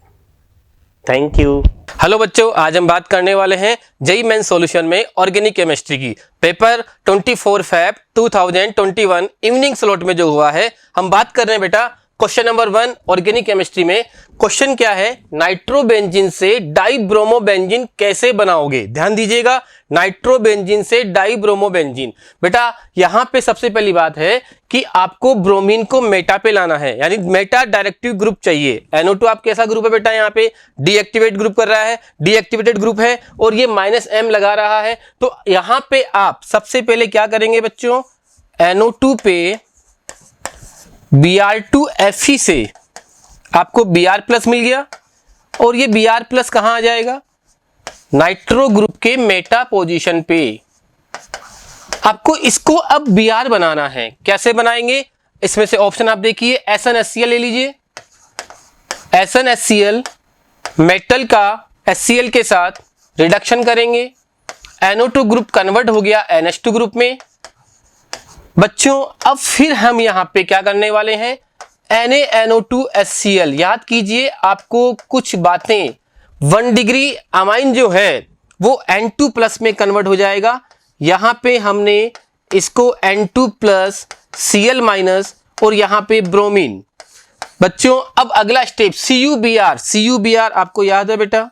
thank you. हेलो बच्चों, आज हम बात करने वाले हैं जेईई मेंस सॉल्यूशन में ऑर्गेनिक केमिस्ट्री की। पेपर 24 Feb 2021 इवनिंग स्लॉट में जो हुआ है, हम बात कर रहे हैं बेटा क्वेश्चन नंबर 1 ऑर्गेनिक केमिस्ट्री में। क्वेश्चन क्या है? नाइट्रोबेंजीन से डाइब्रोमोबेंजीन कैसे बनाओगे? ध्यान दीजिएगा, नाइट्रोबेंजीन से डाइब्रोमोबेंजीन। बेटा यहां पे सबसे पहली बात है कि आपको ब्रोमीन को मेटा पे लाना है, यानी मेटा डायरेक्टिव ग्रुप चाहिए। NO2 आप कैसा ग्रुप है बेटा? यहाँ पे डीएक्टिवेट ग्रुप कर रहा है, डीएक्टिवेटेड ग्रुप है, और ये -M लगा रहा है। तो यहां पे आप सबसे पहले क्या करेंगे बच्चों? NO2 पे Br2Fe से आपको Br+ मिल गया, और ये Br+ कहां आ जाएगा? नाइट्रो ग्रुप के मेटा पोजीशन पे। आपको इसको अब Br बनाना है। कैसे बनाएंगे? इसमें से ऑप्शन आप देखिए, SnHCl ले लीजिए। SnHCl मेटल का HCl के साथ रिडक्शन करेंगे, NO2 ग्रुप कन्वर्ट हो गया NH2 ग्रुप में। बच्चों अब फिर हम यहां पे क्या करने वाले हैं? NaNO2HCl। याद कीजिए आपको कुछ बातें, 1 डिग्री अमाइन जो है वो N2+ में कन्वर्ट हो जाएगा। यहां पे हमने इसको N2+ Cl- और यहां पे ब्रोमीन। बच्चों अब अगला स्टेप CuBr। CuBr आपको याद है बेटा,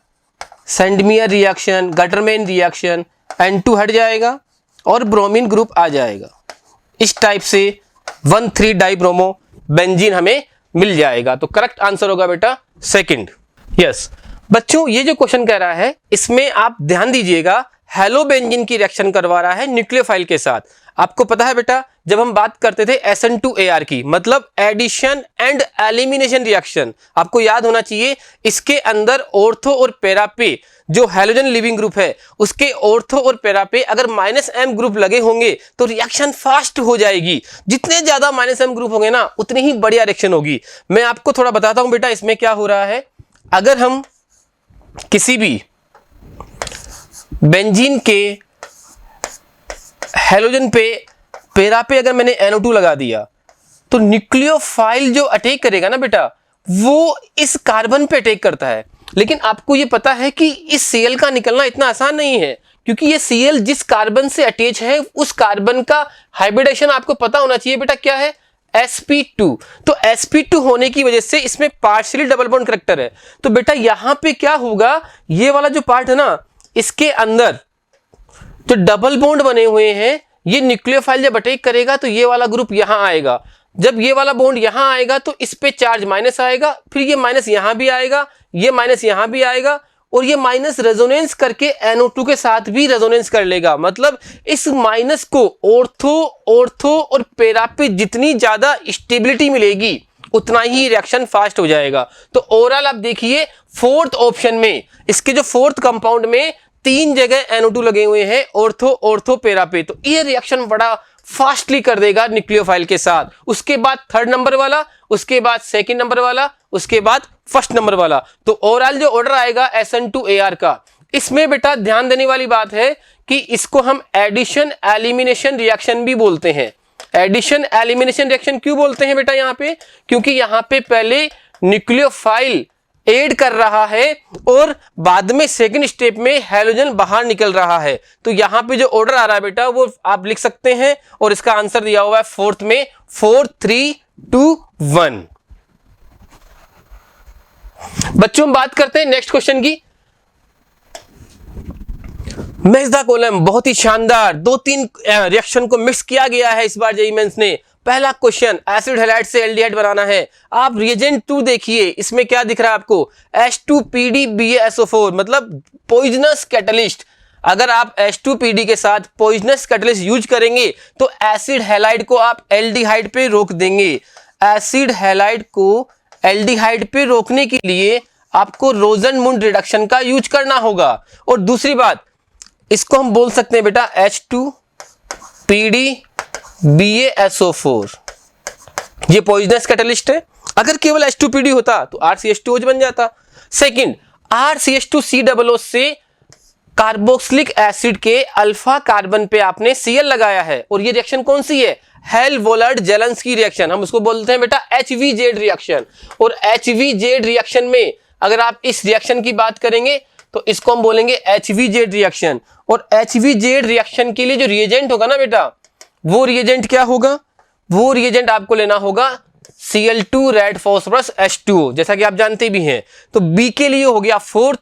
सेंडमियर रिएक्शन, गटरमैन रिएक्शन, N2 हट जाएगा और ब्रोमीन ग्रुप आ जाएगा। इस टाइप से 1,3 डाइब्रोमो बेंजीन हमें मिल जाएगा। तो करेक्ट आंसर होगा बेटा सेकंड। यस बच्चों, ये जो क्वेश्चन कह रहा है इसमें आप ध्यान दीजिएगा, हेलोबेंजीन की रिएक्शन करवा रहा है न्यूक्लियोफाइल के साथ। आपको पता है बेटा, जब हम बात करते थे SN2AR की, मतलब एडिशन एंड एलिमिनेशन रिएक्शन, आपको याद होना चाहिए इसके अंदर ऑर्थो और पैरा पे जो हैलोजन लिविंग ग्रुप है उसके ऑर्थो और पैरा पे अगर -M ग्रुप लगे होंगे तो रिएक्शन फास्ट हो जाएगी। जितने ज्यादा -M ग्रुप होंगे ना उतनी ही बढ़िया रिएक्शन होगी। मैं आपको थोड़ा बताता हूं बेटा इसमें क्या हो रहा है। अगर हम किसी भी बेंजीन के हैलोजन पे पैरा पे अगर मैंने NO2 लगा दिया तो न्यूक्लियोफाइल जो अटैक करेगा ना बेटा वो इस कार्बन पे अटैक करता है। लेकिन आपको ये पता है कि इस Cl का निकलना इतना आसान नहीं है, क्योंकि ये Cl जिस कार्बन से अटैच है उस कार्बन का हाइब्रिडेशन आपको पता होना चाहिए बेटा क्या है, sp2। तो sp2 होने की वजह से इसमें पार्शियली डबल बॉन्ड करैक्टर है। तो बेटा यहां पे क्या होगा, ये वाला जो पार्ट है ना इसके अंदर जो डबल बॉन्ड बने हुए हैं, ये न्यूक्लियोफाइल जब अटैक करेगा तो ये वाला ग्रुप यहां आएगा। जब ये वाला बॉन्ड यहां आएगा तो इस पे चार्ज माइनस आएगा, फिर ये माइनस यहां भी आएगा, ये माइनस यहां भी आएगा, और ये माइनस रेजोनेंस करके NO2 के साथ भी रेजोनेंस कर लेगा। मतलब इस माइनस को ऑर्थो और पैरा पे जितनी ज्यादा स्टेबिलिटी मिलेगी उतना ही रिएक्शन फास्ट हो जाएगा। तो ओवरऑल आप देखिए फोर्थ ऑप्शन में, इसके जो फोर्थ कंपाउंड में 3 जगह NO2 लगे हुए हैं ऑर्थो पैरा पे, तो ये रिएक्शन बड़ा फास्टली कर देगा न्यूक्लियोफाइल के साथ। उसके बाद 3rd नंबर वाला, उसके बाद 2nd नंबर वाला, उसके बाद 1st नंबर वाला। तो ओवरऑल जो ऑर्डर आएगा SN2AR का, इसमें बेटा ध्यान देने वाली बात है कि इसको हम एडिशन एलिमिनेशन रिएक्शन भी बोलते हैं। एडिशन एलिमिनेशन रिएक्शन क्यों बोलते हैं बेटा यहाँ पे, क्योंकि यहाँ पे पहले न्यूक्लियोफाइल एड कर रहा है और बाद में सेकंड स्टेप में हैलोजन बाहर निकल रहा है। तो यहां पे जो ऑर्डर आ रहा है बेटा वो आप लिख सकते हैं, और इसका आंसर दिया हुआ है 4th में 4 3 2 1। बच्चों हम बात करते हैं नेक्स्ट क्वेश्चन की। मैच द कॉलम, बहुत ही शानदार 2-3 रिएक्शन को मिक्स किया गया है इस बार जेईई मेंस ने। पहला क्वेश्चन, एसिड हैलाइड से एल्डिहाइड बनाना है। आप रिएजेंट 2 देखिए, इसमें क्या दिख रहा है आपको, H2PDBaSO4, मतलब पॉइजनस कैटलिस्ट। अगर आप H2PD के साथ पॉइजनस कैटलिस्ट यूज करेंगे तो एसिड हैलाइड को आप एल्डिहाइड पे रोक देंगे। एसिड हैलाइड को एल्डिहाइड पे रोकने के लिए आपको रोजनमुंड रिडक्शन का यूज करना होगा। और दूसरी बात, इसको हम बोल सकते हैं बेटा H2PDBaSO4, ये पॉइजनस कैटलिस्ट है। अगर केवल H2PD होता तो RCH2OH बन जाता। सेकंड, RCH2COO से कार्बोक्सिलिक एसिड के अल्फा कार्बन पे आपने Cl लगाया है, और ये रिएक्शन कौन सी है, हेल-वोलार्ड-जेलेंस्की रिएक्शन। हम उसको बोलते हैं बेटा HVZ रिएक्शन। और HVZ रिएक्शन में अगर आप इस रिएक्शन की बात करेंगे तो इसको हम बोलेंगे HVZ रिएक्शन। और HVZ रिएक्शन के लिए जो रिएजेंट होगा ना बेटा, वो रिएजेंट क्या होगा, वो रिएजेंट आपको लेना होगा Cl2 रेड फॉस्फोरस H2O, जैसा कि आप जानते भी हैं। तो B के लिए हो गया 4th,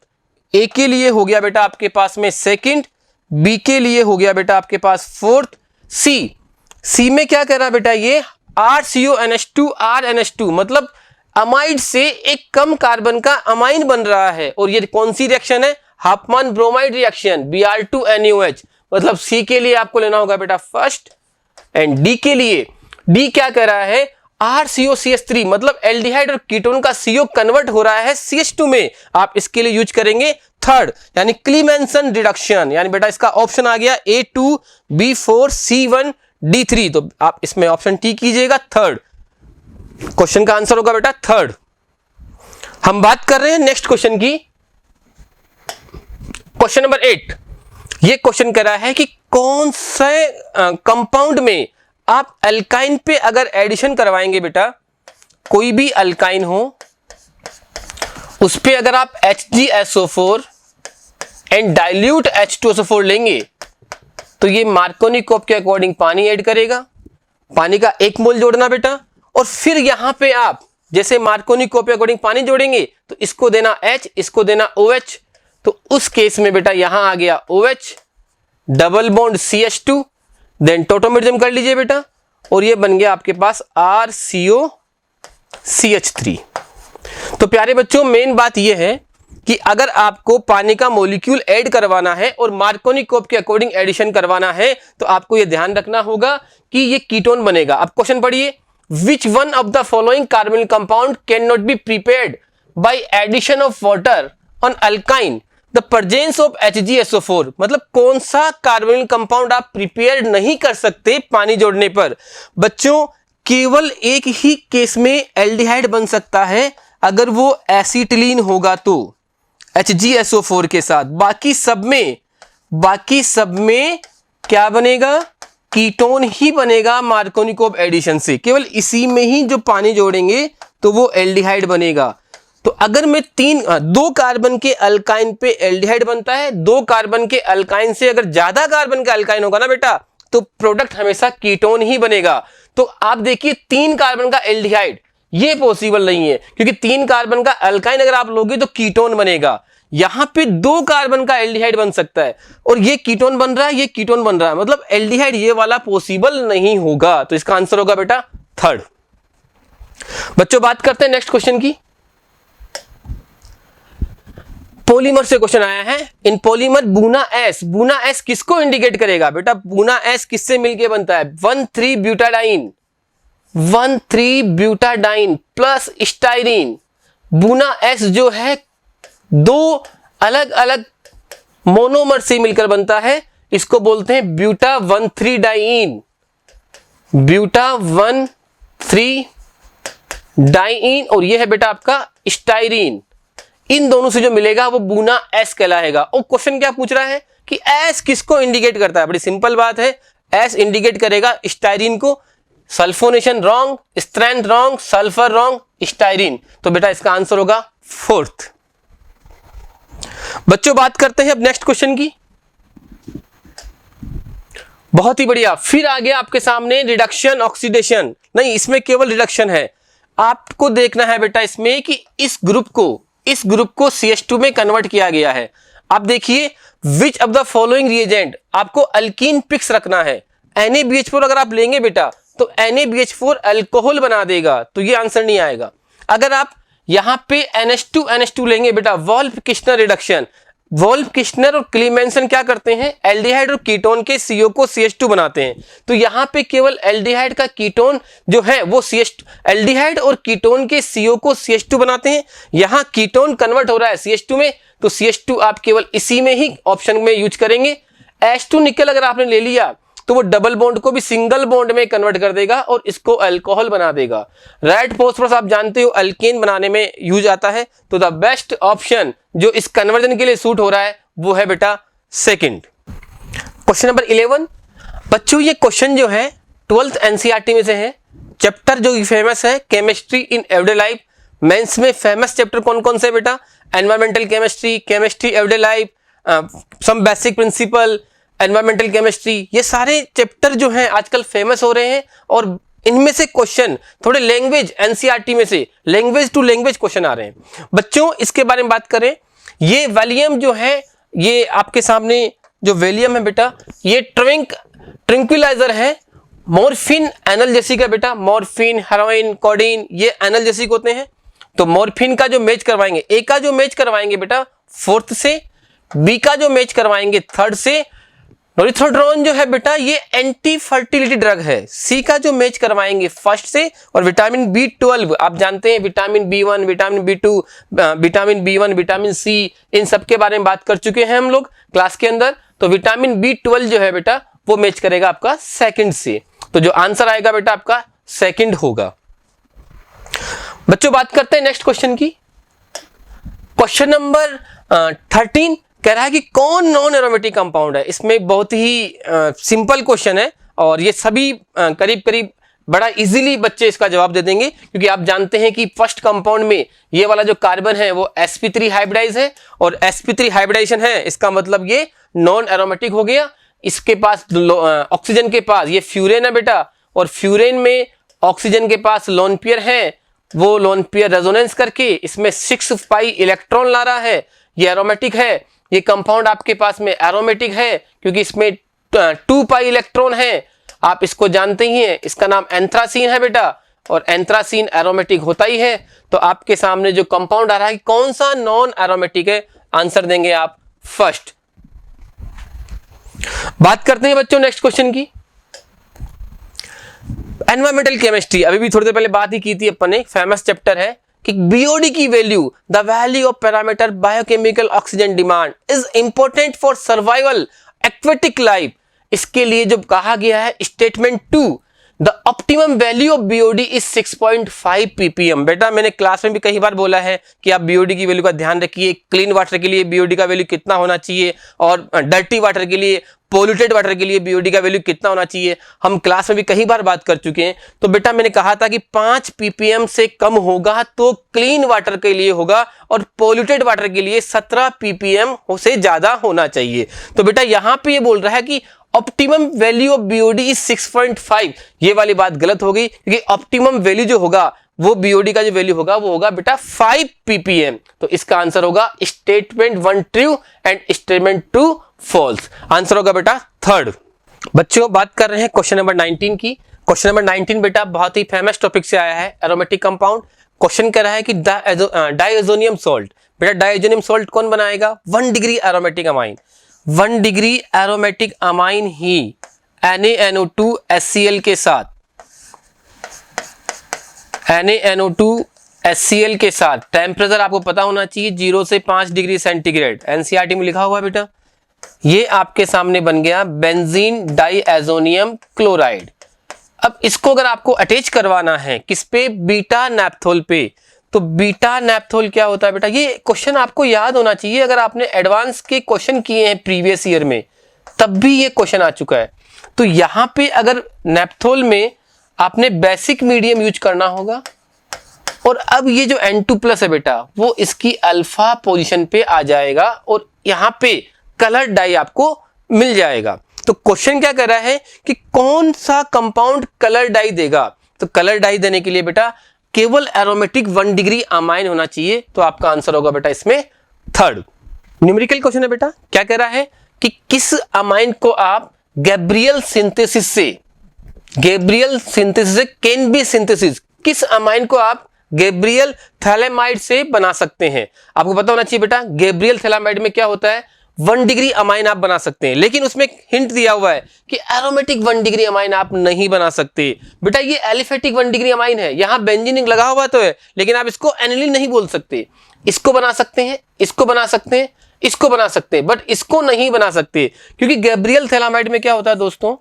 A के लिए हो गया बेटा आपके पास में 2nd, B के लिए हो गया बेटा आपके पास 4th, C में क्या कर रहा है बेटा, ये RCONH2RNH2, मतलब अमाइड से एक कम कार्बन का अमाइन बन रहा है। और ये कौन सी रिएक्शन है, हाफमैन ब्रोमाइड रिएक्शन, Br2NaOH। मतलब C के लिए आपको लेना होगा बेटा फर्स्ट, एंड D के लिए, D क्या कर रहा है, RCOCH3, मतलब एल्डिहाइड और कीटोन का CO कन्वर्ट हो रहा है CH2 में, आप इसके लिए यूज करेंगे 3rd, यानी क्लीमेंसन रिडक्शन। यानी बेटा इसका ऑप्शन आ गया A2 B4 C1 D3। तो आप इसमें ऑप्शन टी कीजिएगा 3rd, क्वेश्चन का आंसर होगा बेटा 3rd। हम बात कर रहे हैं नेक्स्ट क्वेश्चन की, क्वेश्चन नंबर 8। ये क्वेश्चन कर रहा है कि कौन से कंपाउंड में आप अल्काइन पे अगर एडिशन करवाएंगे बेटा, कोई भी अल्काइन हो उस पे अगर आप HgSO4 एंड डाइल्यूट H2SO4 लेंगे तो ये मार्कोनी-कोप के अकॉर्डिंग पानी ऐड करेगा। पानी का 1 मोल जोड़ना बेटा, और फिर यहां पे आप जैसे मार्कोनी-कोप के अकॉर्डिंग पानी जोड़ेंगे तो इसको देना H, इसको देना OH। तो उस केस में बेटा यहां आ गया OH, double bond CH2, then tautomerism कर लीजिए बेटा, और ये बन गया आपके पास RCOCH3। तो प्यारे बच्चों, मेन बात ये है कि अगर आपको पानी का मॉलिक्यूल ऐड करवाना है और मार्कोनी-कोप के अकॉर्डिंग एडिशन करवाना है तो आपको यह ध्यान रखना होगा कि ये कीटोन बनेगा। अब क्वेश्चन पढ़िए, which one of the following carbonyl compound can not be prepared by addition of water on alkyne the presence of HgSO4, मतलब कौन सा कार्बोनिल कंपाउंड आप प्रिपेयर नहीं कर सकते पानी जोड़ने पर। बच्चों केवल एक ही केस में एल्डिहाइड बन सकता है, अगर वो एसिटिलीन होगा तो HgSO4 के साथ, बाकी सब में क्या बनेगा, कीटोन ही बनेगा मार्कोनी-कोप एडिशन से। केवल इसी में ही जो पानी जोड़ेंगे तो वो एल्डिहाइड बनेगा। तो अगर मैं 2 कार्बन के अल्काइन पे एल्डिहाइड बनता है, 2 कार्बन के अल्काइन से अगर ज्यादा कार्बन का अल्काइन होगा ना बेटा तो प्रोडक्ट हमेशा कीटोन ही बनेगा। तो आप देखिए 3 कार्बन का एल्डिहाइड ये पॉसिबल नहीं है, क्योंकि 3 कार्बन का अल्काइन अगर आप लोगे तो कीटोन बनेगा। यहां पे 2 कार्बन का एल्डिहाइड बन सकता है और ये कीटोन बन रहा है, ये कीटोन बन रहा है, मतलब एल्डिहाइड ये वाला पॉसिबल नहीं होगा। तो इसका आंसर होगा बेटा 3rd। बच्चों बात करते हैं नेक्स्ट क्वेश्चन की। पॉलीमर से क्वेश्चन आया है। इन पॉलीमर बूना एस किसको इंडिकेट करेगा बेटा? बूना एस किससे मिलके बनता है? 1,3-ब्यूटाडाइन प्लस स्टाइरीन। बूना एस जो है 2 अलग अलग मोनोमर से मिलकर बनता है, इसको बोलते हैं ब्यूटा 1,3-डाइन, ब्यूटा 1,3-डाइन, और ये है बेटा आपका स्टाइरीन। इन दोनों से जो मिलेगा वो बूना एस कहलाएगा। और क्वेश्चन क्या पूछ रहा है कि एस किसको इंडिकेट करता है? बड़ी सिंपल बात है, एस इंडिकेट करेगा स्टाइरीन को। Sulphonation wrong, strength wrong, sulphur wrong, styrene. तो बेटा इसका आंसर होगा 4th। बच्चों बात करते हैं अब नेक्स्ट क्वेश्चन की। बहुत ही बढ़िया, फिर आ गया आपके सामने रिडक्शन ऑक्सीडेशन। नहीं, इसमें केवल रिडक्शन है। आपको देखना है बेटा इसमें कि इस ग्रुप को CH2 में कन्वर्ट किया गया है। आप देखिए which of the following reagent, आपको अल्कीन पिक्स रखना है। NaBH4 अगर आप लेंगे बेटा तो NaBH4 अल्कोहल बना देगा, तो ये आंसर नहीं आएगा। अगर आप यहां पे NH2 लेंगे बेटा, वोल्फ-किश्नर रिडक्शन, वोल्फ-किश्नर और क्लीमेंसन क्या करते हैं? एल्डिहाइड और कीटोन के CO को CH2 बनाते हैं। तो यहां पे केवल एल्डिहाइड का कीटोन जो है वो एल्डिहाइड और कीटोन के CO को CH2 बनाते हैं। यहां कीटोन कन्वर्ट हो रहा है CH2 में, तो CH2 आप केवल इसी में ही ऑप्शन में यूज करेंगे। H2 निकल अगर आपने ले लिया तो वो डबल बॉन्ड को भी सिंगल बॉन्ड में कन्वर्ट कर देगा और इसको अल्कोहल बना देगा। रेड फॉस्फोरस आप जानते हो अल्केन बनाने में यूज आता है। तो द बेस्ट ऑप्शन जो इस कन्वर्जन के लिए सूट हो रहा है वो है बेटा 2nd। Question number 11। बच्चों ये क्वेश्चन जो है 12th NCERT में से है। चैप्टर जो फेमस है chemistry in everyday life. Mains में फेमस चैप्टर कौन कौन से बेटा? Environmental chemistry, chemistry everyday life, some basic principle, environmental chemistry, ये सारे चैप्टर जो हैं आजकल फेमस हो रहे हैं और इनमें से क्वेश्चन थोड़े लैंग्वेज NCERT में से लैंग्वेज टू लैंग्वेज क्वेश्चन आ रहे हैं। बच्चों इसके बारे में बात करें, ये वैलियम जो है, ये आपके सामने जो वैलियम है बेटा, ये ट्रंक्विलाइजर है। मॉर्फिन एनाल्जेसिक है बेटा, मॉर्फिन, हेरोइन, कोडीन, ये एनाल्जेसिक होते हैं। तो मॉर्फिन का जो मैच करवाएंगे, ए का जो मैच करवाएंगे बेटा 4th से, बी का जो मैच करवाएंगे 3rd से। नॉरिथ्रोड्रोन जो है बेटा ये एंटी फर्टिलिटी ड्रग है, सी का जो मैच करवाएंगे 1st से। और विटामिन B12 आप जानते हैं, vitamin B1, vitamin B2, vitamin B1, vitamin C, इन सब के बारे में बात कर चुके हैं हम लोग क्लास के अंदर। तो विटामिन B12 जो है बेटा वो मैच करेगा आपका 2nd से। तो जो आंसर आएगा बेटा आपका 2nd होगा। बच्चों बात करते हैं नेक्स्ट क्वेश्चन की। क्वेश्चन नंबर 13 कह रहा है कि कौन नॉन एरोमेटिक कंपाउंड है। इसमें बहुत ही सिंपल क्वेश्चन है और ये सभी करीब करीब बड़ा इजीली बच्चे इसका जवाब दे देंगे, क्योंकि आप जानते हैं कि फर्स्ट कंपाउंड में ये वाला जो कार्बन है वो sp3 हाइब्रिडाइज है और sp3 हाइब्रिडाइजेशन है, इसका मतलब ये नॉन एरोमेटिक हो गया। इसके पास ऑक्सीजन के पास ये फ्यूरेन है बेटा, और फ्यूरेन में ऑक्सीजन के पास लोन पेयर है, वो लोन पेयर रेजोनेंस करके इसमें 6 पाई इलेक्ट्रॉन ला रहा है, ये एरोमेटिक है। ये कंपाउंड आपके पास में एरोमेटिक है क्योंकि इसमें 2 पाई इलेक्ट्रॉन है, आप इसको जानते ही हैं, इसका नाम एंथ्रासीन है बेटा। और एंथ्रासीन एरोमेटिक होता ही है, तो आपके सामने जो कंपाउंड आ रहा है कौन सा नॉन एरोमेटिक है, आंसर देंगे आप फर्स्ट। बात करते हैं बच्चों नेक्स्ट क्वेश्चन की। एनवायरमेंटल केमिस्ट्री, अभी भी थोड़ी देर पहले बात ही की थी अपन ने, फेमस चैप्टर है कि बीओडी की value, the value of parameter biochemical oxygen demand is important for survival aquatic life. इसके लिए जो कहा गया है statement 2, the optimum value of BOD is 6.5 ppm। बेटा मैंने क्लास में भी कई बार बोला है कि आप बीओडी की वैल्यू का ध्यान रखिए। क्लीन वाटर के लिए बीओडी का वैल्यू कितना होना चाहिए और डर्टी वाटर के लिए, पोल्यूटेड वाटर के लिए बीओडी का वैल्यू कितना होना चाहिए, हम क्लास में भी कई बार बात कर चुके हैं। तो बेटा मैंने कहा था कि 5 ppm से कम होगा तो क्लीन वाटर के लिए होगा और पोल्यूटेड वाटर के लिए 17 ppm से ज्यादा होना चाहिए। तो बेटा यहां पे ये बोल रहा है कि optimum value of BOD is 6.5। ये वाली बात गलत हो गई, क्योंकि ऑप्टिमम वैल्यू जो होगा वो बीओडी का जो वैल्यू होगा वो होगा बेटा 5 ppm। तो इसका आंसर होगा statement 1 true and statement 2 false. Answer होगा बेटा थर्ड। बच्चों बात कर रहे हैं क्वेश्चन नंबर 19 की। क्वेश्चन नंबर 19 बेटा बहुत ही फेमस टॉपिक से आया है, एरोमेटिक कंपाउंड। क्वेश्चन कह रहा है कि डायज़ोनियम सॉल्ट, बेटा डायज़ोनियम सॉल्ट कौन बनाएगा? 1 degree aromatic amine, 1 degree aromatic amine ही NaNO2 HCl के साथ, NaNO2 HCl के साथ टेम्परेचर आपको पता होना चाहिए 0 से 5 डिग्री सेंटीग्रेड, एनसीईआरटी में लिखा हुआ है बेटा। ये आपके सामने बन गया बेंजीन डाइएजोनियम क्लोराइड। अब इसको अगर आपको अटैच करवाना है किस पे? बीटा नैप्थोल पे। तो बीटा नैप्थोल क्या होता है बेटा? ये क्वेश्चन आपको याद होना चाहिए, अगर आपने एडवांस के क्वेश्चन किए हैं प्रीवियस ईयर में तब भी ये क्वेश्चन आ चुका है। तो यहां पे अगर नैप्थोल में आपने बेसिक मीडियम यूज करना होगा और अब ये जो N2+ है बेटा वो इसकी अल्फा पोजीशन पे आ जाएगा और यहां पे कलर डाई आपको मिल जाएगा। तो क्वेश्चन क्या कर रहा है कि कौन सा कंपाउंड कलर डाई देगा? तो कलर डाई देने के लिए बेटा केवल एरोमेटिक 1 डिग्री अमाइन होना चाहिए। तो आपका आंसर होगा बेटा इसमें थर्ड। न्यूमेरिकल क्वेश्चन है बेटा, क्या कह रहा है कि किस अमाइन को आप गैब्रियल सिंथेसिस से, गैब्रियल सिंथेसिस से, कैन बी सिंथेसिस, किस अमाइन को आप गैब्रियल थैलेमाइड से बना सकते हैं? आपको पता होना चाहिए बेटा गैब्रियल थैलेमाइड में क्या होता है, 1 डिग्री अमाइन आप बना सकते हैं, लेकिन उसमें हिंट दिया हुआ है कि एरोमेटिक 1 डिग्री अमाइन आप नहीं बना सकते। बेटा ये एलिफेटिक 1 डिग्री अमाइन है, यहां बेंजीन लगा हुआ तो है, लेकिन आप इसको एनिलीन नहीं बोल सकते। इसको बना सकते हैं, इसको बना सकते हैं, इसको बना सकते हैं, बट इसको नहीं बना सकते, क्योंकि गैब्रियल थैलेमाइड में क्या होता है दोस्तों,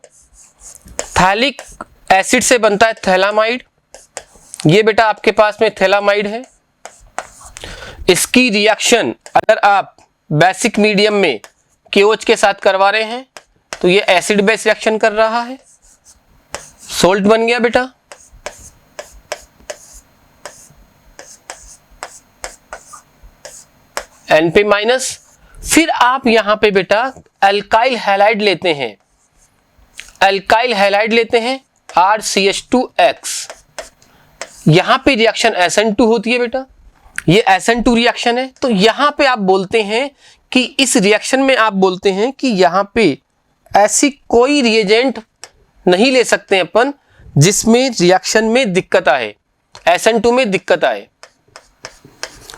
थैलिक एसिड से बनता है थैलामाइड। ये बेटा आपके पास में थैलामाइड है। इसकी रिएक्शन अगर आप बेसिक मीडियम में KOH के साथ करवा रहे हैं तो ये एसिड बेस रिएक्शन कर रहा है, सोल्ट बन गया बेटा। N पे माइनस, फिर आप यहां पे बेटा अल्काइल हैलाइड लेते हैं, अल्काइल हैलाइड लेते हैं RCH2X। यहां पे रिएक्शन SN2 होती है बेटा, ये SN2 रिएक्शन है। तो यहां पे आप बोलते हैं कि इस रिएक्शन में आप बोलते हैं कि यहां पे ऐसी कोई रिएजेंट नहीं ले सकते अपन जिसमें रिएक्शन में दिक्कत आए, SN2 में दिक्कत आए।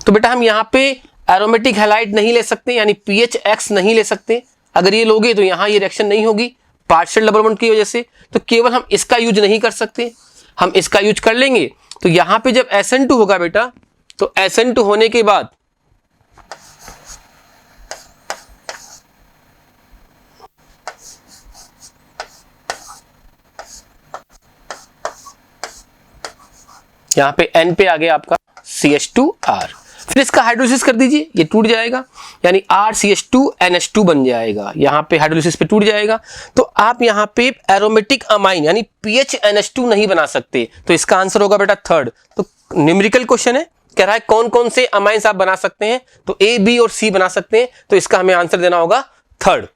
तो बेटा हम यहां पे एरोमेटिक हैलाइड नहीं ले सकते, यानी PHX नहीं ले सकते। अगर ये लोगे तो यहां ये रिएक्शन नहीं होगी पार्शियल डबल बॉन्ड की वजह से। तो केवल हम इसका यूज नहीं कर सकते, हम इसका यूज कर लेंगे। तो यहां पे जब SN2 होगा बेटा, तो SN2 होने के बाद यहां पे N पे आ गया आपका CH2R। फिर इसका हाइड्रोलिसिस कर दीजिए, ये टूट जाएगा, यानी RCH2NH2 बन जाएगा। यहां पे हाइड्रोलिसिस पे टूट जाएगा। तो आप यहां पे एरोमेटिक अमाइन यानी PHNH2 नहीं बना सकते। तो इसका आंसर होगा बेटा थर्ड। तो न्यूमेरिकल क्वेश्चन है, कह रहा है कौन कौन से अमाइंस आप बना सकते हैं? तो A, B और C बना सकते हैं। तो इसका हमें आंसर देना होगा थर्ड।